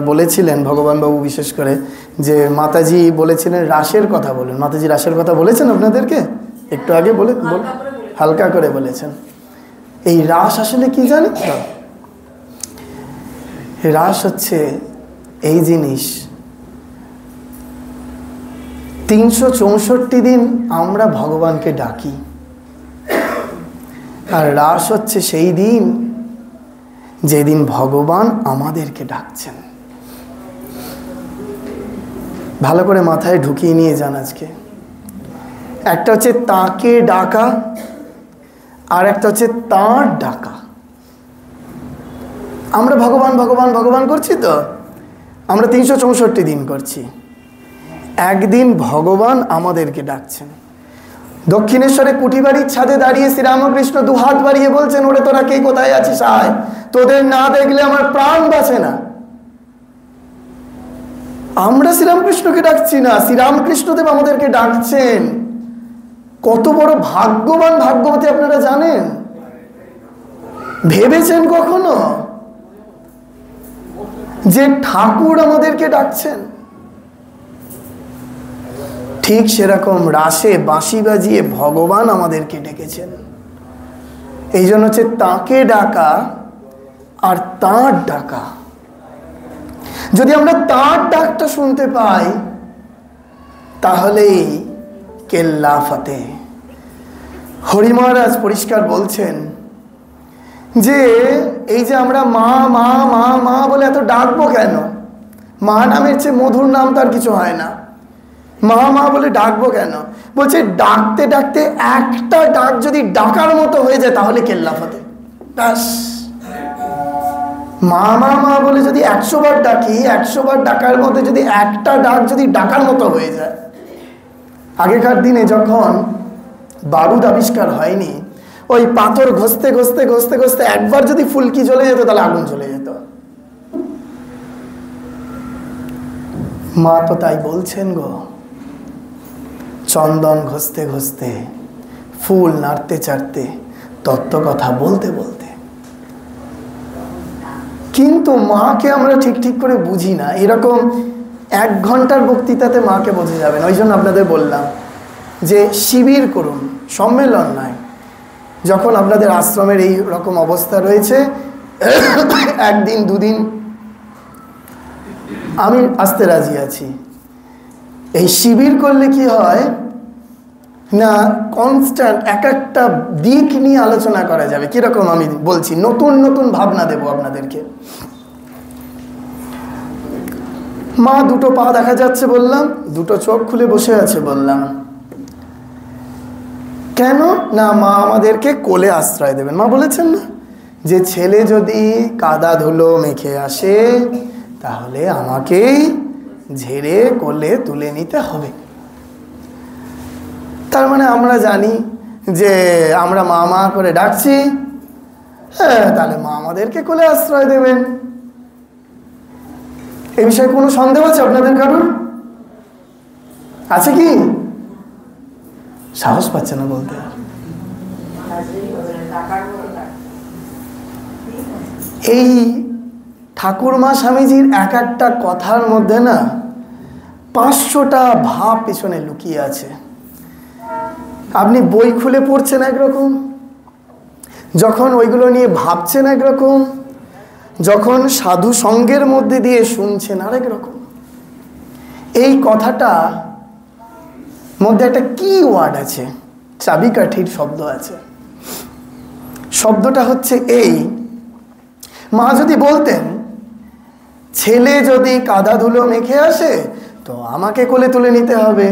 S1: বলেছিলেন, ভগবানবাবু বিশেষ করে, যে মাতাজি বলেছিলেন রাসের কথা বলুন। মাতাজি রাসের কথা বলেছেন আপনাদেরকে একটু আগে, হালকা করে বলেছেন। এই রাস আসলে কি জানেন তো? রাস হচ্ছে এই জিনিস, 364 দিন আমরা ভগবানকে ডাকি, আর রাস হচ্ছে সেই দিন যেদিন ভগবান আমাদেরকে ডাকছেন। ভালো করে মাথায় ঢুকিয়ে নিয়ে যান আজকে। একটা হচ্ছে তাকে ডাকা, আর একটা হচ্ছে তাঁর ডাকা। আমরা ভগবান ভগবান ভগবান করছি, তো আমরা 364 দিন করছি। একদিন ভগবান আমাদেরকে ডাকছেন। দক্ষিণেশ্বরে কুটিবাড়ির ছাদে দাঁড়িয়ে শ্রীরামকৃষ্ণ দুহাত বাড়িয়ে বলছেন, ওরে তোরা কে কোথায় আছিস আয়, তোদের না দেখলে আমার প্রাণ বাঁচে না। আমরা শ্রীরামকৃষ্ণকে ডাকছি না, শ্রীরামকৃষ্ণদেব আমাদেরকে ডাকছেন। কত বড় ভাগ্যবান ভাগ্যবতী আপনারা জানেন? ভেবেছেন কখনো যে ঠাকুর আমাদেরকে ডাকছেন? ঠিক সেরকম রাসে বাঁশি বাজিয়ে ভগবান আমাদেরকে ডেকেছেন। এই জন্য হচ্ছে তাকে ডাকা আর তাঁর ডাকা। যদি আমরা তাঁর ডাকটা শুনতে পাই তাহলেই কেল্লা ফতে। হরি মহারাজ পরিষ্কার বলছেন যে এই যে আমরা মা মা মা মা বলে এত ডাকবো কেন? মা নামের চেয়ে মধুর নাম তার কিছু হয় না। মা মা বলে ডাকবো কেন? বলছে ডাকতে ডাকতে একটা ডাক যদি ডাকার মতো হয়ে যায় তাহলে কেল্লা ফতে। ব্যাস, মা মা মা বলে যদি 100 বার ডাকি, 100 বার ডাকার মধ্যে যদি একটা ডাক যদি ডাকার মতো হয়ে যায়। আগেকার দিনে যখন বারুদ আবিষ্কার হয়নি, ওই পাথর ঘষতে ঘষতে ঘষতে ঘষতে একবার যদি ফুলকি জ্বলে যেত তাহলে আগুন জ্বলে যেত। মা তো তাই বলছেন গো, চন্দন ঘষতে ঘষতে, ফুল নাড়তে চাড়তে, তত্ত্ব কথা বলতে বলতে। কিন্তু মাকে আমরা ঠিক ঠিক করে বুঝি না। এরকম 1 ঘন্টার বক্তৃতাতে মাকে বোঝা যাবে না। ওই জন্য আপনাদের বললাম যে শিবির করুন, সম্মেলন নয়। যখন আপনাদের আশ্রমের এই রকম অবস্থা রয়েছে, 1 দিন 2 দিন আমি আসতে রাজি আছি। এই শিবির করলে কি হয় না, কনস্ট্যান্ট এক একটা দিক নিয়ে আলোচনা করা যাবে। কিরকম আমি বলছি, নতুন নতুন ভাবনা দেব আপনাদেরকে। মা 2টো পা দেখা যাচ্ছে বললাম, 2টো চোখ খুলে বসে আছে বললাম। কেন না, মা আমাদেরকে কোলে আশ্রয় দেবেন। মা বলেছেন না যে ছেলে যদি কাদা ধুলো মেখে আসে তাহলে আমাকেই ঝেড়ে কোলে তুলে নিতে হবে। তার মানে আমরা জানি যে আমরা মা মা করে ডাকছি, হ্যাঁ, তাহলে মা আমাদেরকে কোলে আশ্রয় দেবেন। এই বিষয়ে কোনো সন্দেহ আছে আপনাদের কারোর? আছে কি? সাহস পাচ্ছে না বলতে। এই ঠাকুরমা স্বামীজির এক একটা কথার মধ্যে না 500টা ভাব পিছনে লুকিয়ে আছে। আপনি বই খুলে পড়ছেন একরকম, যখন ওইগুলো নিয়ে ভাবছেন একরকম, যখন সাধু সঙ্গের মধ্যে দিয়ে শুনছেন আরেক রকম। এই কথাটা মধ্যে একটা কি ওয়ার্ড আছে, চাবিকাঠির শব্দ আছে। শব্দটা হচ্ছে এই, মা যদি বলতেন ছেলে যদি কাদা ধুলো মেখে আসে তো আমাকে কোলে তুলে নিতে হবে,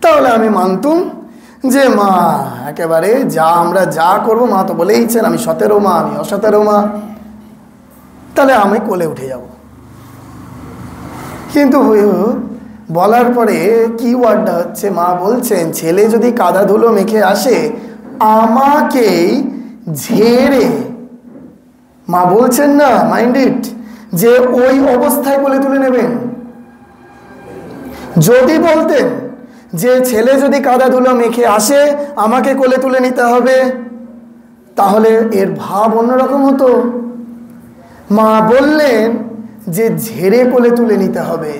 S1: তাহলে আমি মানতুম যে মা একেবারে আমরা যা করবো মা তো বলেইছেন, আমি 17 মা, আমি অ17 মা, তাহলে আমি কোলে উঠে যাব। কিন্তু বলার পরে কি ওয়ার্ডটা হচ্ছে, মা বলছেন ছেলে যদি কাদা ধুলো মেখে আসে আমাকেই ঝেড়ে, মা বলছেন না মাইন্ড ইট, যে ওই অবস্থায় কোলে তুলে নেবেন। যদি বলতেন যে ছেলে যদি কাদা ধুলো মেখে আসে আমাকে কোলে তুলে নিতে হবে, তাহলে এর ভাব অন্যরকম হতো। মা বললেন যে ঝেড়ে কোলে তুলে নিতে হবে।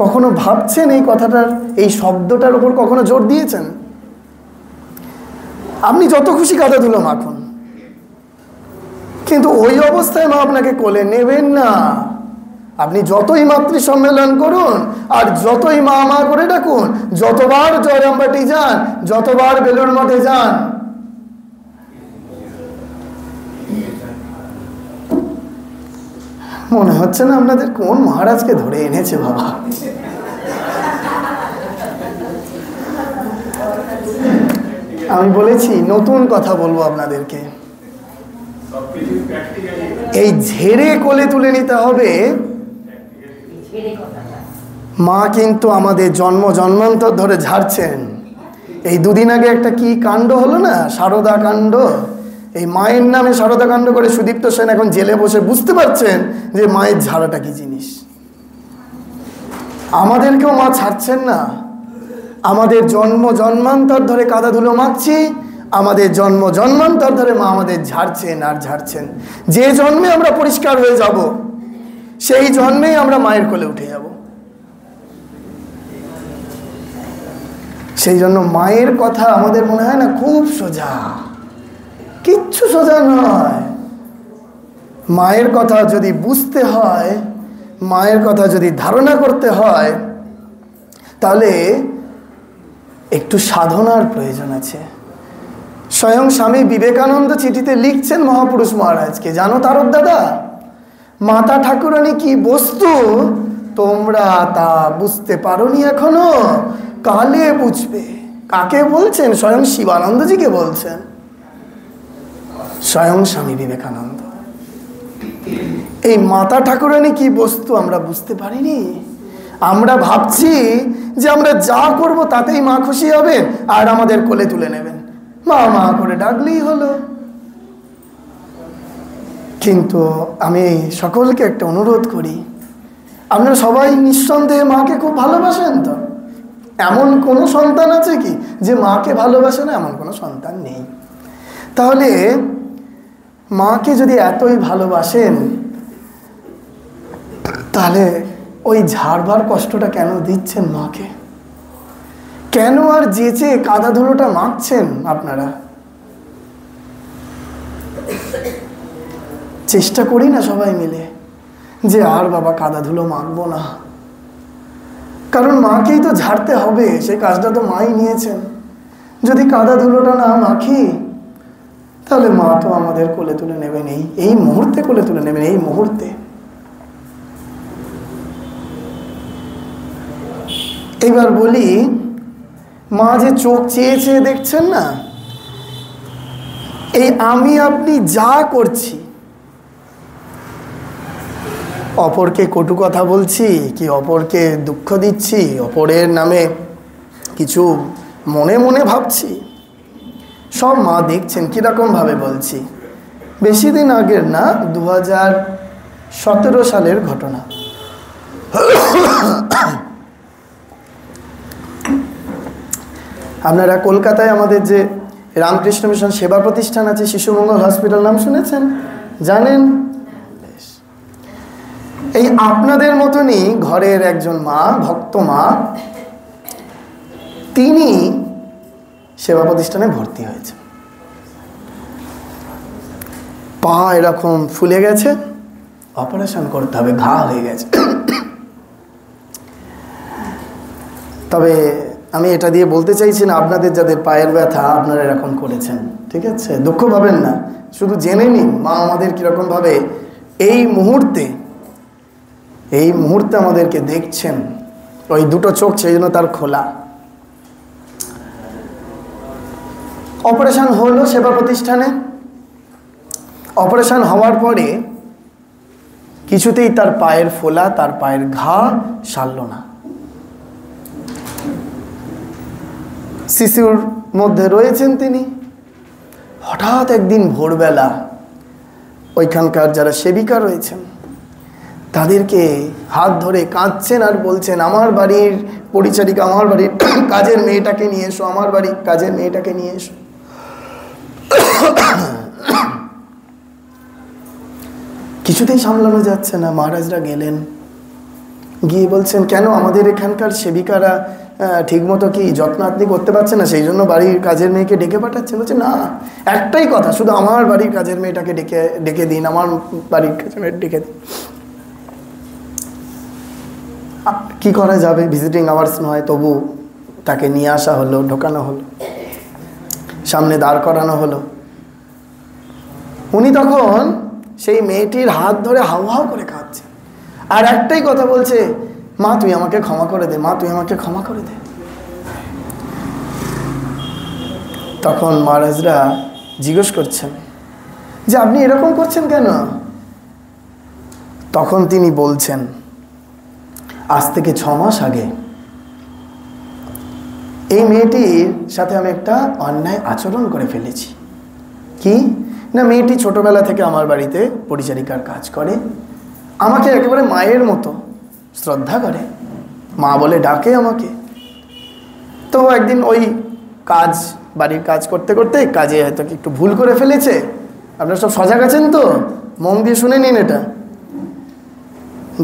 S1: কখনো ভাবছেন এই কথাটার, এই শব্দটার উপর কখনো জোর দিয়েছেন? আপনি যত খুশি কাদা ধুলো মাখুন, কিন্তু ওই অবস্থায় মা আপনাকে কোলে নেবেন না। আপনি যতই মাতৃ সম্মেলন করুন আর যতই মা মা করে ডাকুন, যতবার জয়রামবাটি যান, যতবার বেলুড় মঠে যান, মনে হচ্ছে না আপনাদের কোন মহারাজকে ধরে এনেছে বাবা। আমি বলেছি নতুন কথা বলবো আপনাদেরকে, এই ঝেড়ে কোলে তুলে নিতে হবে। মা কিন্তু আমাদের জন্ম জন্মান্তর ধরে ঝাড়ছেন। এই দুদিন আগে একটা কি কাণ্ড হলো না, সারদা কাণ্ড। এই মায়ের নামে সারদা কাণ্ড করে সুদীপ্ত সেন এখন জেলে বসে বুঝতে পারছেন যে মায়ের ঝাড়াটা কি জিনিস। আমাদেরকেও মা ছাড়ছেন না। আমাদের জন্ম জন্মান্তর ধরে কাদা ধুলো মাখছি, আমাদের জন্ম জন্মান্তর ধরে মা আমাদের ঝাড়ছেন আর ঝাড়ছেন। যে জন্মে আমরা পরিষ্কার হয়ে যাব, সেই জন্মেই আমরা মায়ের কোলে উঠে যাব। সেই জন্য মায়ের কথা আমাদের মনে হয় না খুব সোজা, কিচ্ছু সোজা নয়। মায়ের কথা যদি বুঝতে হয়, মায়ের কথা যদি ধারণা করতে হয়, তাহলে একটু সাধনার প্রয়োজন আছে। স্বয়ং স্বামী বিবেকানন্দ চিঠিতে লিখছেন মহাপুরুষ মহারাজকে, জানো তারক দাদা, মাতা ঠাকুরানী কি বস্তু তোমরা তা বুঝতে পারোনি এখনো, কালে বুঝবে। কাকে বলছেন? স্বয়ং শিবানন্দজিকে বলছেন, স্বয়ং স্বামী বিবেকানন্দ। এই মাতা ঠাকুরানী কি বস্তু আমরা বুঝতে পারিনি। আমরা ভাবছি যে আমরা যা করব তাতেই মা খুশি হবেন আর আমাদের কোলে তুলে নেবেন, মা মা করে ডাকলেই হলো। কিন্তু আমি সকলকে একটা অনুরোধ করি, আপনারা সবাই নিঃসন্দেহে মাকে খুব ভালোবাসেন তো? এমন কোনো সন্তান আছে কি যে মাকে ভালোবাসে না? এমন কোনো সন্তান নেই। তাহলে মাকে যদি এতই ভালোবাসেন, তাহলে ওই ঝাড়বার কষ্টটা কেন দিচ্ছেন মাকে? কেন আর যেচে কাদা ধুলোটা মাখছেন আপনারা? চেষ্টা করি না সবাই মিলে যে আর বাবা কাদা ধুলো মাখবো না, কারণ মাকেই তো ঝাড়তে হবে, সেই কাজটা তো মাই নিয়েছেন। যদি কাদা ধুলোটা না মাখি, তাহলে মা তো আমাদের কোলে তুলে নেবেন, এই মুহূর্তে কোলে তুলে নেবেন, এই মুহূর্তে। এবার বলি, মা যে চোখ চেয়ে চেয়ে দেখছেন না, এই আমি আপনি যা করছি, অপরকে কটু কথা বলছি কি অপরকে দুঃখ দিচ্ছি, অপরের নামে কিছু মনে মনে ভাবছি, সব মা দেখছেন। কীরকম ভাবে বলছি? বেশি দিন আগের না, 2017 সালের ঘটনা। আপনারা কলকাতায় আমাদের যে রামকৃষ্ণ মিশন সেবা প্রতিষ্ঠান আছে, শিশু মঙ্গল হসপিটাল, নাম শুনেছেন? জানেন? এই আপনাদের মতনই ঘরের একজন মা, ভক্ত মা, তিনি সেবা প্রতিষ্ঠানে ভর্তি হয়েছে। পা এরকম ফুলে গেছে, অপারেশন করতে হবে, ঘা হয়ে গেছে। তবে আমি এটা দিয়ে বলতে চাইছি না আপনাদের যাদের পায়ের ব্যথা আপনারা এরকম করেছেন, ঠিক আছে, দুঃখ পাবেন না, শুধু জেনে নিন মা আমাদের কীরকমভাবে এই মুহূর্তে আমাদেরকে দেখছেন। ওই দুটো চোখ সেই জন্য তার খোলা। অপারেশন হলো সেবা প্রতিষ্ঠানে। অপারেশন হওয়ার পরে কিছুতেই তার পায়ের ফোলা, তার পায়ের ঘা সারল না। শিশুর মধ্যে রয়েছেন তিনি। হঠাৎ একদিন ভোরবেলা ওইখানকার যারা সেবিকা রয়েছেন তাদেরকে হাত ধরে কাঁদছেন আর বলছেন, আমার বাড়ির পরিচারিকা, আমার বাড়ির কাজের মেয়েটাকে নিয়ে এসো, আমার বাড়ির কাজের মেয়েটাকে নিয়ে এসো। কিছুতেই সামলানো যাচ্ছে না। মহারাজরা গেলেন, গিয়ে বলছেন, কেন আমাদের এখানকার সেবিকারা ঠিকমতো কি যত্ন আপনি করতে পারছেন না, সেই জন্য বাড়ির কাজের মেয়েকে ডেকে পাঠাচ্ছেন? বলছে, না, একটাই কথা, শুধু আমার বাড়ির কাজের মেয়েটাকে ডেকে দিন, আমার বাড়ির কাজের মেয়ে ডেকে দিন। কি করা যাবে, ভিজিটিং আওয়ার্স নয়, তবু তাকে নিয়ে আসা হলো, ঢোকানো হলো, সামনে দাঁড় করানো হলো। উনি তখন সেই মেয়েটির হাত ধরে হাউ হাউ করে কাঁদছে, আর একটাই কথা বলছে, মা তুই আমাকে ক্ষমা করে দে, মা তুই আমাকে ক্ষমা করে দে। তখন মহারাজরা জিজ্ঞেস করছেন যে আপনি এরকম করছেন কেন? তখন তিনি বলছেন, আজ থেকে 6 মাস আগে এই মেয়েটির সাথে আমি একটা অন্যায় আচরণ করে ফেলেছি। কি না, মেয়েটি ছোটবেলা থেকে আমার বাড়িতে পরিচারিকার কাজ করে, আমাকে একেবারে মায়ের মতো শ্রদ্ধা করে, মা বলে ডাকে আমাকে। তো একদিন ওই বাড়ির কাজ করতে করতে কাজে হয়তো একটু ভুল করে ফেলেছে। আপনারা সব সজাগ আছেন তো, মন দিয়ে শুনে নিন এটা,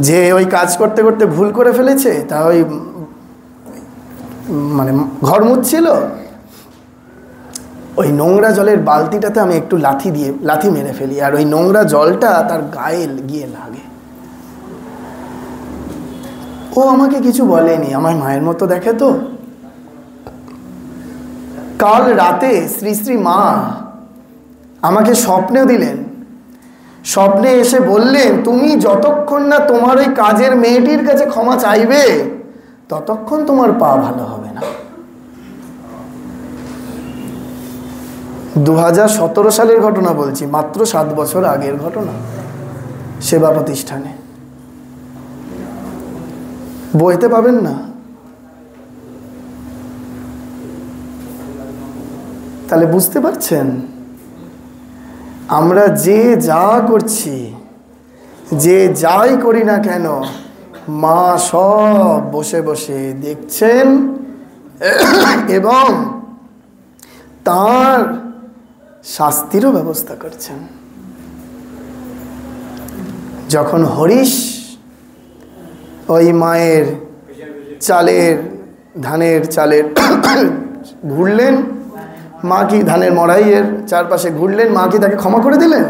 S1: যে ওই কাজ করতে করতে ভুল করে ফেলেছে। তা ওই মানে ঘর মুছছিল, ওই নোংরা জলের বালতিটাতে আমি একটু লাথি মেরে ফেলি, আর ওই নোংরা জলটা তার গায়ে গিয়ে লাগে। ও আমাকে কিছু বলেনি, আমার মায়ের মতো দেখে তো। কাল রাতে শ্রী শ্রী মা আমাকে স্বপ্নে দিলেন, স্বপ্নে এসে বললেন, তুমি যতক্ষণ না তোমার ওই কাজের মেয়েটির কাছে ক্ষমা চাইবে ততক্ষণ তোমার পা ভালো হবে না। 2017 সালের ঘটনা বলছি, মাত্র 7 বছর আগের ঘটনা, সেবা প্রতিষ্ঠানে। বইতে পাবেন না। তাহলে বুঝতে পারছেন, আমরা যে যা করছি, যে যাই করি না কেন, মা সব বসে বসে দেখছেন এবং তার শাস্তিরও ব্যবস্থা করছেন। যখন হরিশ ওই মায়ের ধানের চালের ঘুরলেন, মা কি ধানের মড়াইয়ের চারপাশে ঘুরলেন, মা কি তাকে ক্ষমা করে দিলেন?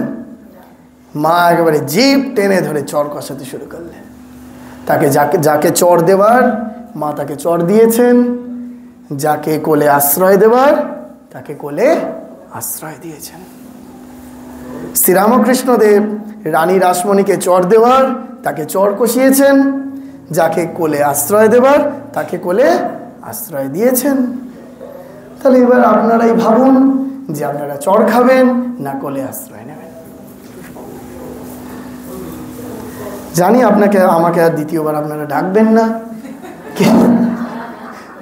S1: মা একেবারে জিভ টেনে ধরে চর কষাতে শুরু করলেন। তাকে যাকে চর দেওয়ার মা তাকে চর দিয়েছেন, যাকে কোলে আশ্রয় দেওয়ার তাকে কোলে আশ্রয় দিয়েছেন। শ্রীরামকৃষ্ণদেব রানী রাসমণিকে চর দেওয়ার তাকে চর কষিয়েছেন, যাকে কোলে আশ্রয় দেওয়ার তাকে কোলে আশ্রয় দিয়েছেন। তাহলে এবার আপনারাই ভাবুন যে আপনারা চর খাবেন না কোলে আশ্রয় নেবেন। জানি আমাকে আর দ্বিতীয়বার আপনারা ডাকবেন না,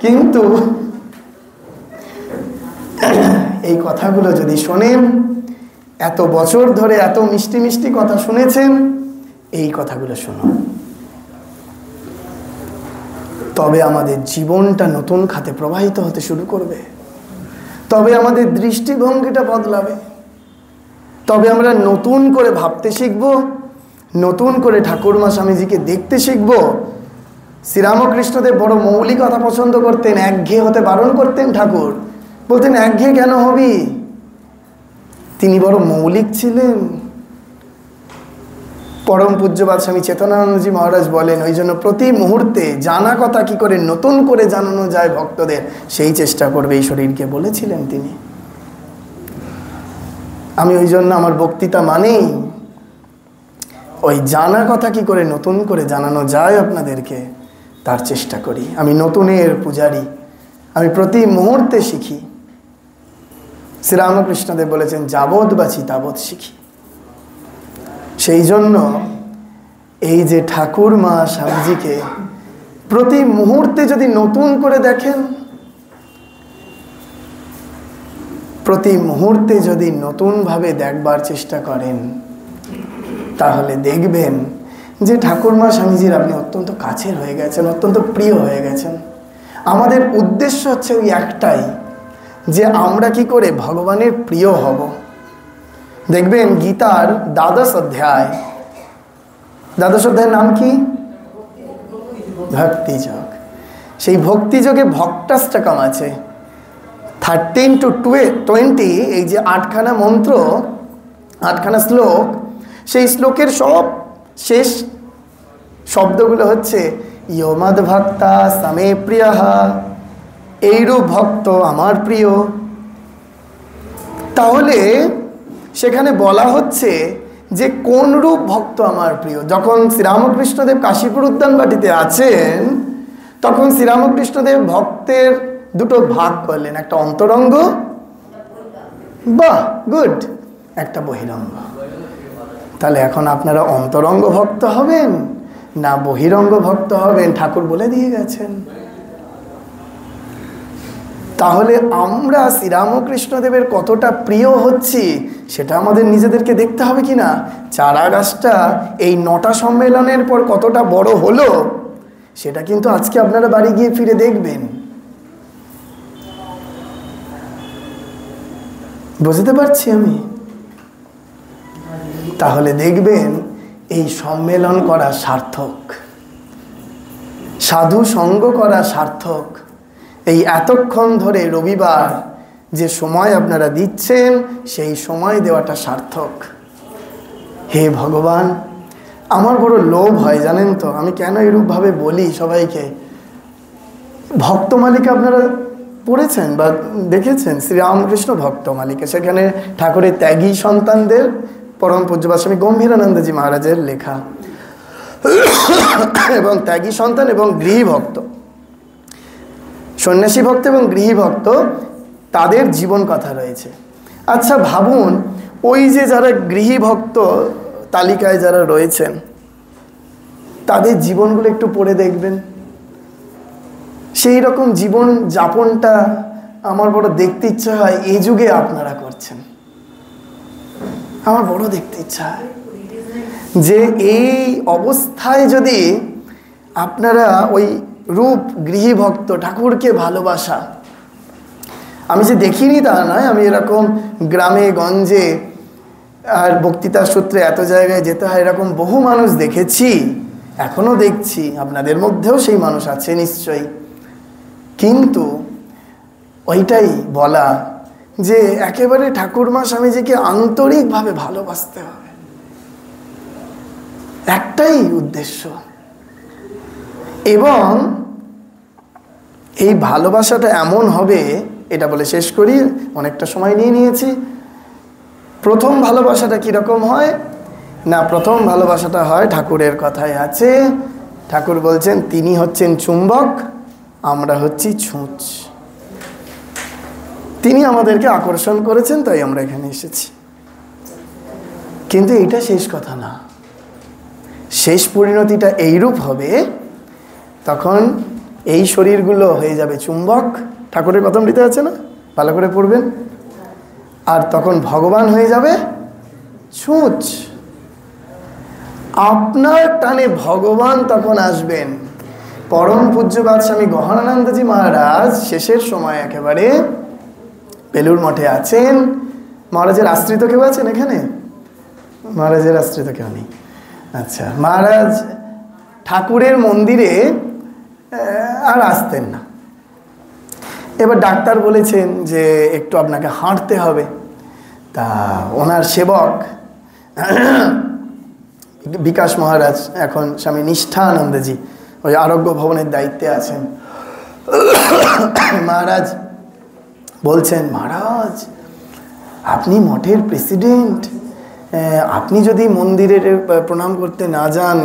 S1: কিন্তু এই কথাগুলো যদি শোনেন, এত বছর ধরে এত মিষ্টি মিষ্টি কথা শুনেছেন, এই কথাগুলো শুনুন, তবে আমাদের জীবনটা নতুন খাতে প্রবাহিত হতে শুরু করবে, তবে আমাদের দৃষ্টিভঙ্গিটা বদলাবে, তবে আমরা নতুন করে ভাবতে শিখব, নতুন করে ঠাকুরমা স্বামীজিকে দেখতে শিখব। শ্রীরামকৃষ্ণদেব বড় মৌলিকতা পছন্দ করতেন, একঘেয়ে হতে বারণ করতেন ঠাকুর, বলতেন একঘেয়ে কেন হবি? তিনি বড় মৌলিক ছিলেন। পরম পূজ্যপাদ স্বামী চেতনানন্দজি মহারাজ বলেন, ওই জন্য প্রতি মুহূর্তে জানা কথা কি করে নতুন করে জানানো যায় ভক্তদের, সেই চেষ্টা করবে এই শরীরকে, বলেছিলেন তিনি। আমি ওই জন্য আমার বক্তৃতা মানেই ওই জানা কথা কি করে নতুন করে জানানো যায় আপনাদেরকে, তার চেষ্টা করি। আমি নতুনের পূজারী, আমি প্রতি মুহূর্তে শিখি। শ্রীরামকৃষ্ণদেব বলেছেন, যাবৎ বাঁচি তাবৎ শিখি। সেই জন্য এই যে ঠাকুর মা স্বামীজিকে প্রতি মুহূর্তে যদি নতুন করে দেখেন, প্রতি মুহূর্তে যদি নতুনভাবে দেখবার চেষ্টা করেন, তাহলে দেখবেন যে ঠাকুরমা স্বামীজির আপনি অত্যন্ত কাছের হয়ে গেছেন, অত্যন্ত প্রিয় হয়ে গেছেন। আমাদের উদ্দেশ্য হচ্ছে ওই একটাই, যে আমরা কি করে ভগবানের প্রিয় হব। দেখবেন গীতার দ্বাদশ অধ্যায়ের নাম কি? ভক্তিযোগ। সেই ভক্তিযোগে ভক্তাষ্টকম আছে, 13 to 20, এই যে 8খানা মন্ত্র, 8খানা শ্লোক, সেই শ্লোকের সব শেষ শব্দগুলো হচ্ছে ইয়ো মদ ভক্তা সমে প্রিয়, এইরূপ ভক্ত আমার প্রিয়। তাহলে সেখানে বলা হচ্ছে যে কোন রূপ ভক্ত আমার প্রিয়। যখন শ্রীরামকৃষ্ণদেব কাশীপুর উদ্যানবাটিতে আছেন, তখন শ্রীরামকৃষ্ণদেব ভক্তের দুটো ভাগ করলেন, একটা অন্তরঙ্গ, বাহ গুড, একটা বহিরঙ্গ। তাহলে এখন আপনারা অন্তরঙ্গ ভক্ত হবেন না বহিরঙ্গ ভক্ত হবেন, ঠাকুর বলে দিয়ে গেছেন। তাহলে আমরা শ্রীরামকৃষ্ণদেবের কতটা প্রিয় হচ্ছি সেটা আমাদের নিজেদেরকে দেখতে হবে কি না। চারা গাছটা এই 9টা সম্মেলনের পর কতটা বড় হলো সেটা কিন্তু আজকে আপনারা বাড়ি গিয়ে ফিরে দেখবেন। বুঝতে পারছি আমি? তাহলে দেখবেন এই সম্মেলন করা সার্থক, সাধু সঙ্গ করা সার্থক। এই এতক্ষণ ধরে রবিবার যে সময় আপনারা দিচ্ছেন সেই সময় দেওয়াটা সার্থক। হে ভগবান, আমার বড় লোভ হয় জানেন তো, আমি কেন এরূপভাবে বলি সবাইকে। ভক্তমালিকা আপনারা পড়েছেন বা দেখেছেন, শ্রীরামকৃষ্ণ ভক্তমালিকা, সেখানে ঠাকুরের ত্যাগী সন্তানদের পরম পূজ্যপাদ স্বামী গম্ভীরানন্দজি মহারাজের লেখা, এবং ত্যাগী সন্তান এবং গৃহী ভক্ত, সন্ন্যাসী ভক্ত এবং গৃহী ভক্ত, তাদের জীবন কথা রয়েছে। আচ্ছা ভাবুন, ওই যে যারা গৃহী ভক্ত তালিকায় যারা রয়েছেন তাদের জীবনগুলো একটু পড়ে দেখবেন। সেই রকম জীবন যাপনটা আমার বড় দেখতে ইচ্ছা হয় এই যুগে আপনারা করছেন। আমার বড় দেখতে ইচ্ছা হয় যে এই অবস্থায় যদি আপনারা ওই রূপ গৃহী ভক্ত, ঠাকুরকে ভালোবাসা, আমি যে দেখিনি তা নয়, আমি এরকম গ্রামে গঞ্জে আর বক্তৃতার সূত্রে এত জায়গায় যেতে হয়, এরকম বহু মানুষ দেখেছি, এখনো দেখছি, আপনাদের মধ্যেও সেই মানুষ আছে নিশ্চয়ই। কিন্তু ওইটাই বলা যে একেবারে ঠাকুরমা স্বামীজিকে আন্তরিকভাবে ভালোবাসতে হবে, একটাই উদ্দেশ্য। এবং এই ভালোবাসাটা এমন হবে, এটা বলে শেষ করি, অনেকটা সময় নিয়ে নিয়েছি। প্রথম ভালোবাসাটা কীরকম হয় না, প্রথম ভালোবাসাটা হয় ঠাকুরের কথায় আছে, ঠাকুর বলছেন তিনি হচ্ছেন চুম্বক, আমরা হচ্ছি ছুঁচ। তিনি আমাদেরকে আকর্ষণ করেছেন তাই আমরা এখানে এসেছি। কিন্তু এটা শেষ কথা না, শেষ পরিণতিটা এইরূপ হবে, তখন এই শরীরগুলো হয়ে যাবে চুম্বক, ঠাকুরের কথামৃতে আছে না, ভালো করে পড়বেন। আর তখন ভগবান হয়ে যাবে ছুঁচ। আপনার টানে ভগবান তখন আসবেন। পরম পূজ্যপাদ স্বামী গহনানন্দজি মহারাজ শেষের সময় একেবারে বেলুর মঠে আছেন। মহারাজের আশ্রিত কেউ আছেন এখানে? মহারাজের আশ্রিত কেউ নেই। আচ্ছা, মহারাজ ঠাকুরের মন্দিরে আর আসতেন না। এবার ডাক্তার বলেছেন যে একটু আপনাকে হাঁটতে হবে। তা ওনার সেবক বিকাশ মহারাজ, এখন স্বামী নিষ্ঠানন্দজি ওই আরোগ্য ভবনের দায়িত্বে আছেন, মহারাজ বলছেন, মহারাজ আপনি মঠের প্রেসিডেন্ট, আপনি যদি মন্দিরের প্রণাম করতে না যান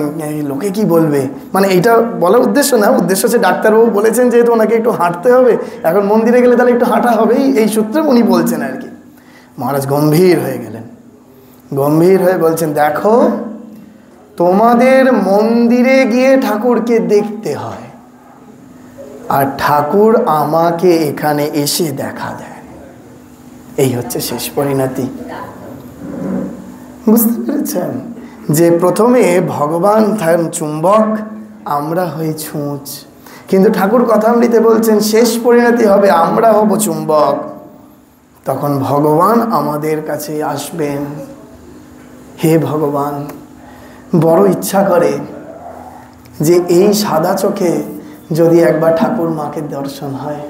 S1: লোকে কি বলবে। মানে এইটা বলার উদ্দেশ্য না, উদ্দেশ্য হচ্ছে ডাক্তারবাবু বলেছেন যেহেতু ওনাকে একটু হাঁটতে হবে, এখন মন্দিরে গেলে তাহলে একটু হাঁটা হবেই, এই সূত্রে উনি বলছেন আর কি। মহারাজ গম্ভীর হয়ে গেলেন, গম্ভীর হয়ে বলছেন, দেখো তোমাদের মন্দিরে গিয়ে ঠাকুরকে দেখতে হয়, আর ঠাকুর আমাকে এখানে এসে দেখা দেয়, এই হচ্ছে শেষ পরিণতি। বুঝতে পেরেছেন যে প্রথমে ভগবান চুম্বক, আমরা হই ছুঁচ, কিন্তু ঠাকুর কথামৃতে বলছেন শেষ পরিণতি হবে আমরা হব চুম্বক। তখন ভগবান আমাদের কাছে আসবেন। হে ভগবান, বড় ইচ্ছা করে যে এই সাদা চোখে যদি একবার ঠাকুর মাকে দর্শন হয়,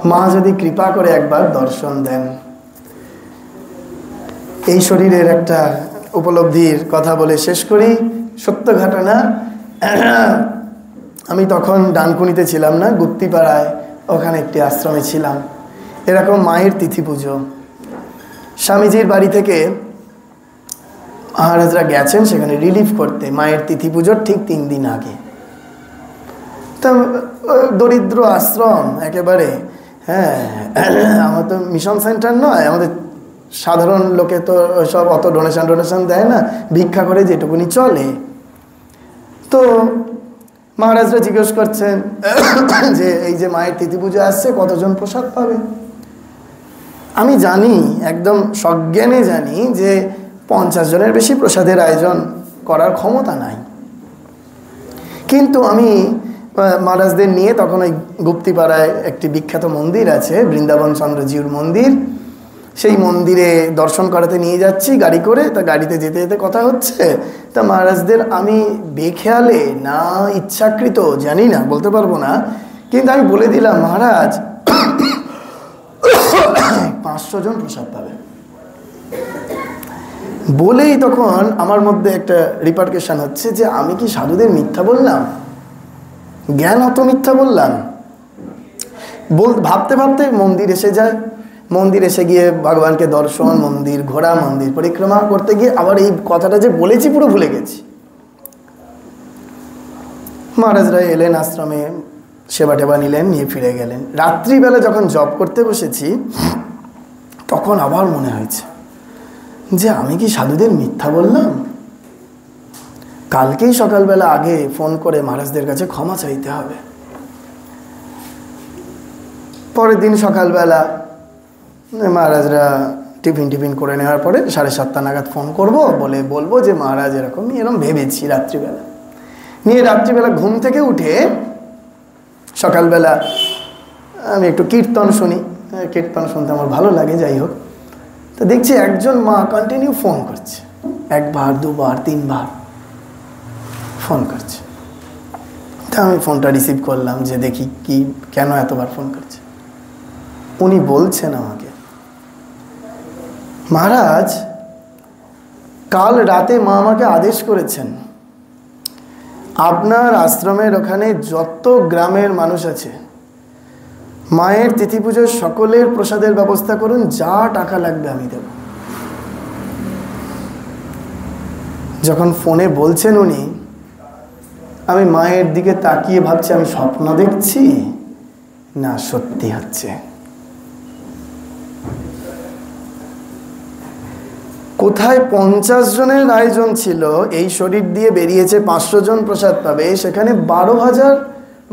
S1: মা যদি কৃপা করে একবার দর্শন দেন। এই শরীরের একটা উপলব্ধির কথা বলে শেষ করি, সত্য ঘটনা। আমি তখন ডানকুনিতে ছিলাম না, গুপ্তিপাড়ায়, ওখানে একটি আশ্রমে ছিলাম। এরকম মায়ের তিথি পুজো, স্বামীজির বাড়ি থেকে মহারাজরা গেছেন সেখানে রিলিফ করতে মায়ের তিথি পুজোর ঠিক 3 দিন আগে। তা দরিদ্র আশ্রম একেবারে, হ্যাঁ, আমার তো মিশন সেন্টার নয়, আমাদের সাধারণ লোকে তো সব অত ডোনেশন দেয় না, ভিক্ষা করে যেটুকুনি চলে। তো মহারাজরা জিজ্ঞেস করছেন যে এই যে মায়ের তিথি পুজো আসছে, কতজন প্রসাদ পাবে? আমি জানি, একদম সজ্ঞানে জানি যে 50 জনের বেশি প্রসাদের আয়োজন করার ক্ষমতা নাই। কিন্তু আমি মহারাজদের নিয়ে তখন ওই গুপ্তিপাড়ায় একটি বিখ্যাত মন্দির আছে, বৃন্দাবন চন্দ্রজিউর মন্দির, সেই মন্দিরে দর্শন করাতে নিয়ে যাচ্ছি গাড়ি করে। তা গাড়িতে যেতে যেতে কথা হচ্ছে, তা মহারাজদের আমি বেখেয়ালে না ইচ্ছাকৃত জানি না, বলতে পারবো না, কিন্তু আমি বলে দিলাম মহারাজ 500 জন প্রসাদ পাবে। বলেই তখন আমার মধ্যে একটা রিপার্কেশন হচ্ছে যে আমি কি সাধুদের মিথ্যা বললাম, জ্ঞান অত মিথ্যা বললাম। ভাবতে ভাবতে মন্দির এসে যায়। মন্দির এসে গিয়ে ভগবানকে দর্শন, মন্দির ঘোরা, মন্দির পরিক্রমা করতে গিয়ে আবার এই কথাটা যে বলেছি পুরো ভুলে গেছি। মহারাজরা এলেন আশ্রমে, সেবা টেবা নিলেন, নিয়ে ফিরে গেলেন। রাত্রিবেলা যখন জব করতে বসেছি তখন আবার মনে হয়েছে যে আমি কি সাধুদের মিথ্যা বললাম। কালকেই সকালবেলা আগে ফোন করে মহারাজদের কাছে ক্ষমা চাইতে হবে। পরের দিন সকালবেলা মহারাজরা টিফিন করে নেওয়ার পরে 7:30 নাগাদ ফোন করব, বলবো যে মহারাজ এরকম ভেবেছি। রাত্রিবেলা ঘুম থেকে উঠে সকালবেলা আমি একটু কীর্তন শুনি, কীর্তন শুনতে আমার ভালো লাগে, যাই হোক। তো দেখছি একজন মা কন্টিনিউ ফোন করছে, 1 বার 2 বার 3 বার ফোন করছে। তা আমি ফোনটা রিসিভ করলাম যে দেখি কি কেন এতবার ফোন করছে। উনি বলছেন আমাকে, মহারাজ কাল রাতে মা আমাকে আদেশ করেছেন আপনার আশ্রমের ওখানে যত গ্রামের মানুষ আছে মায়ের তিথি পুজোর সকলের প্রসাদের ব্যবস্থা করুন, যা টাকা লাগবে আমি দেব। যখন ফোনে বলছেন উনি, আমি মায়ের দিকে তাকিয়ে ভাবছি আমি স্বপ্ন দেখছি না সত্যি হচ্ছে। কোথায় 50 জনের আয়োজন ছিল, এই শরীর দিয়ে বেরিয়েছে 500 জন প্রসাদ পাবে, সেখানে 12,000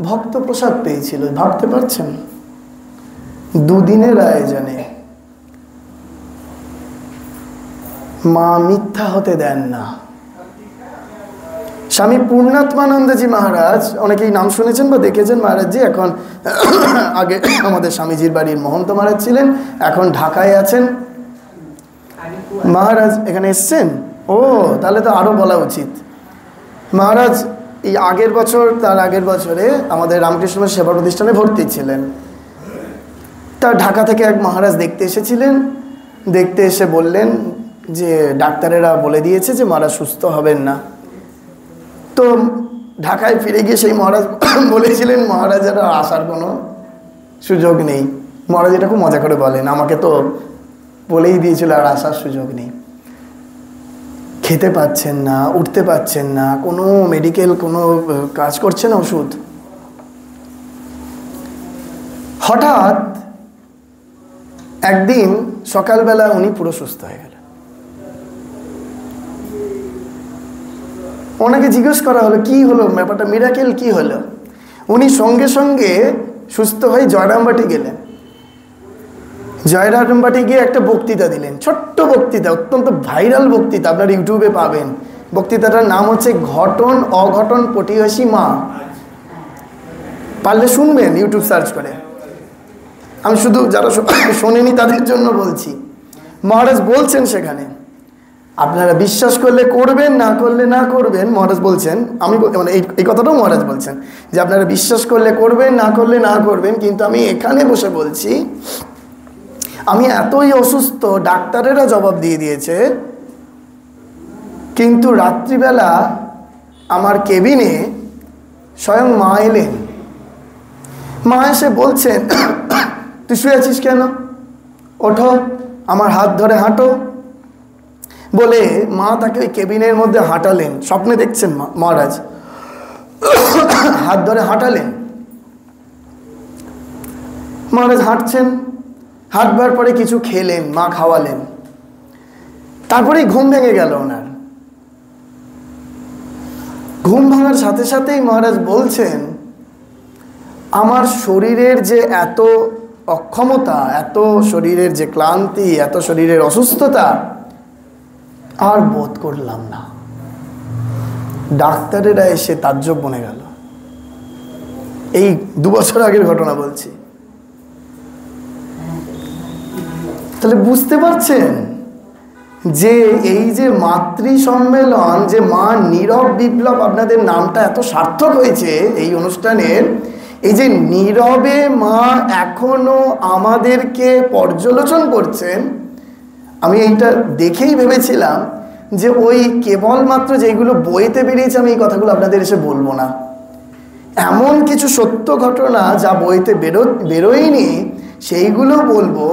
S1: ভক্ত প্রসাদ পেয়েছিল। ভাবতে পারছেন? 2 দিনের আয়োজনে মা মিথ্যা হতে দেন না। স্বামী পূর্ণাত্মানন্দজি মহারাজ, অনেকেই নাম শুনেছেন বা দেখেছেন মহারাজজি, এখন আগে আমাদের স্বামীজির বাড়ির মহন্ত মহারাজ ছিলেন, এখন ঢাকায় আছেন। মহারাজ এখানে এসছেন, ও তাহলে তো আরো বলা উচিত। মহারাজ এই আগের বছর, তার আগের বছরে আমাদের রামকৃষ্ণ সেবা প্রতিষ্ঠানে ভর্তি ছিলেন। তার ঢাকা থেকে এক মহারাজ দেখতে এসেছিলেন। দেখতে এসে বললেন যে ডাক্তারেরা বলে দিয়েছে যে মহারাজ সুস্থ হবেন না। তো ঢাকায় ফিরে গিয়ে সেই মহারাজ বলেছিলেন মহারাজের আসার কোনো সুযোগ নেই। মহারাজ এটা খুব মজা করে বলেন, আমাকে তো বলেই দিয়েছিল আর আসার সুযোগ নেই। খেতে পাচ্ছেন না, উঠতে পাচ্ছেন না, কোনো মেডিকেল কোনো কাজ করছে না, ওষুধ। হঠাৎ একদিন সকালবেলা উনি পুরো সুস্থ হয়ে গেলেন। ওনাকে জিজ্ঞেস করা হলো কি হলো, ব্যাপারটা মিরাকেল কি হলো। উনি সঙ্গে সঙ্গে সুস্থ হয়ে জয়রামবাটি গেলেন। জয়রামবাটি গিয়ে একটা বক্তৃতা দিলেন, ছোট্ট বক্তৃতা, অত্যন্ত ভাইরাল বক্তৃতা, আপনার ইউটিউবে পাবেন। বক্তৃতাটার নাম হচ্ছে ঘটন অঘটন পটিয়সী মা। পারলে শুনবেন, ইউটিউব সার্চ করে। আমি শুধু যারা শোনেনি তাদের জন্য বলছি। মহারাজ বলছেন সেখানে, আপনারা বিশ্বাস করলে করবেন, না করলে না করবেন। মহারাজ বলছেন, আমি মানে এই কথাটাও মহারাজ বলছেন যে আপনারা বিশ্বাস করলে করবেন, না করলে না করবেন, কিন্তু আমি এখানে বসে বলছি আমি এতই অসুস্থ, ডাক্তারেরা জবাব দিয়ে দিয়েছে, কিন্তু রাত্রিবেলা আমার কেবিনে স্বয়ং মা এলেন। মা এসে বলছেন, তুই শুয়ে আছিস কেন, ওঠো, আমার হাত ধরে হাঁটো। বলে মা তাকে ওই কেবিনের মধ্যে হাঁটালেন। স্বপ্নে দেখছেন মহারাজ, হাত ধরে হাঁটালেন। মহারাজ হাঁটছেন, হাঁটবার পরে কিছু খেলেন, মা খাওয়ালেন, তারপরেই ঘুম ভেঙে গেল ওনার। ঘুম ভাঙার সাথে সাথেই মহারাজ বলছেন, আমার শরীরের যে এত অক্ষমতা, এত শরীরের যে ক্লান্তি, এত শরীরের অসুস্থতা আর বোধ করলাম না। ডাক্তারেরা এসে তাজ্জব বনে গেল। এই 2 বছর আগের ঘটনা বলছি। তাহলে বুঝতে পারছেন যে এই যে মাতৃ সম্মেলন, যে মা নীরব বিপ্লব, আপনাদের নামটা এত সার্থক হয়েছে এই অনুষ্ঠানের। এই যে নীরবে মা এখনো আমাদেরকে পর্যালোচন করছেন, আমি এইটা দেখেই ভেবেছিলাম যে ওই কেবলমাত্র যেগুলো বইতে বেরিয়েছে আমি এই কথাগুলো আপনাদের এসে বলবো না। এমন কিছু সত্য ঘটনা যা বইতে বেরোয়নি সেইগুলো বলবো,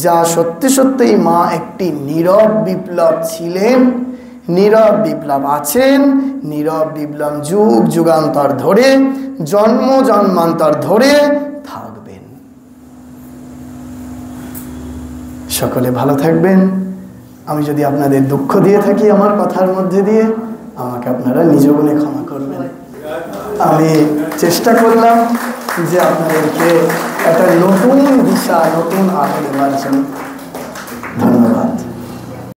S1: যা সত্যি সত্যিই মা একটি নীরব বিপ্লব ছিলেন, নীরব বিপ্লব আছেন, নীরব বিপ্লব যুগ যুগান্তর ধরে, জন্ম জন্মান্তর ধরে থাকবেন। সকলে ভালো থাকবেন। আমি যদি আপনাদের দুঃখ দিয়ে থাকি আমার কথার মধ্যে দিয়ে, আমাকে আপনারা নিজ গুণে ক্ষমা করবেন। আমি চেষ্টা করলাম যে আপনাদেরকে একটা নতুন দিশা, নতুন আলো দেওয়ার জন্য।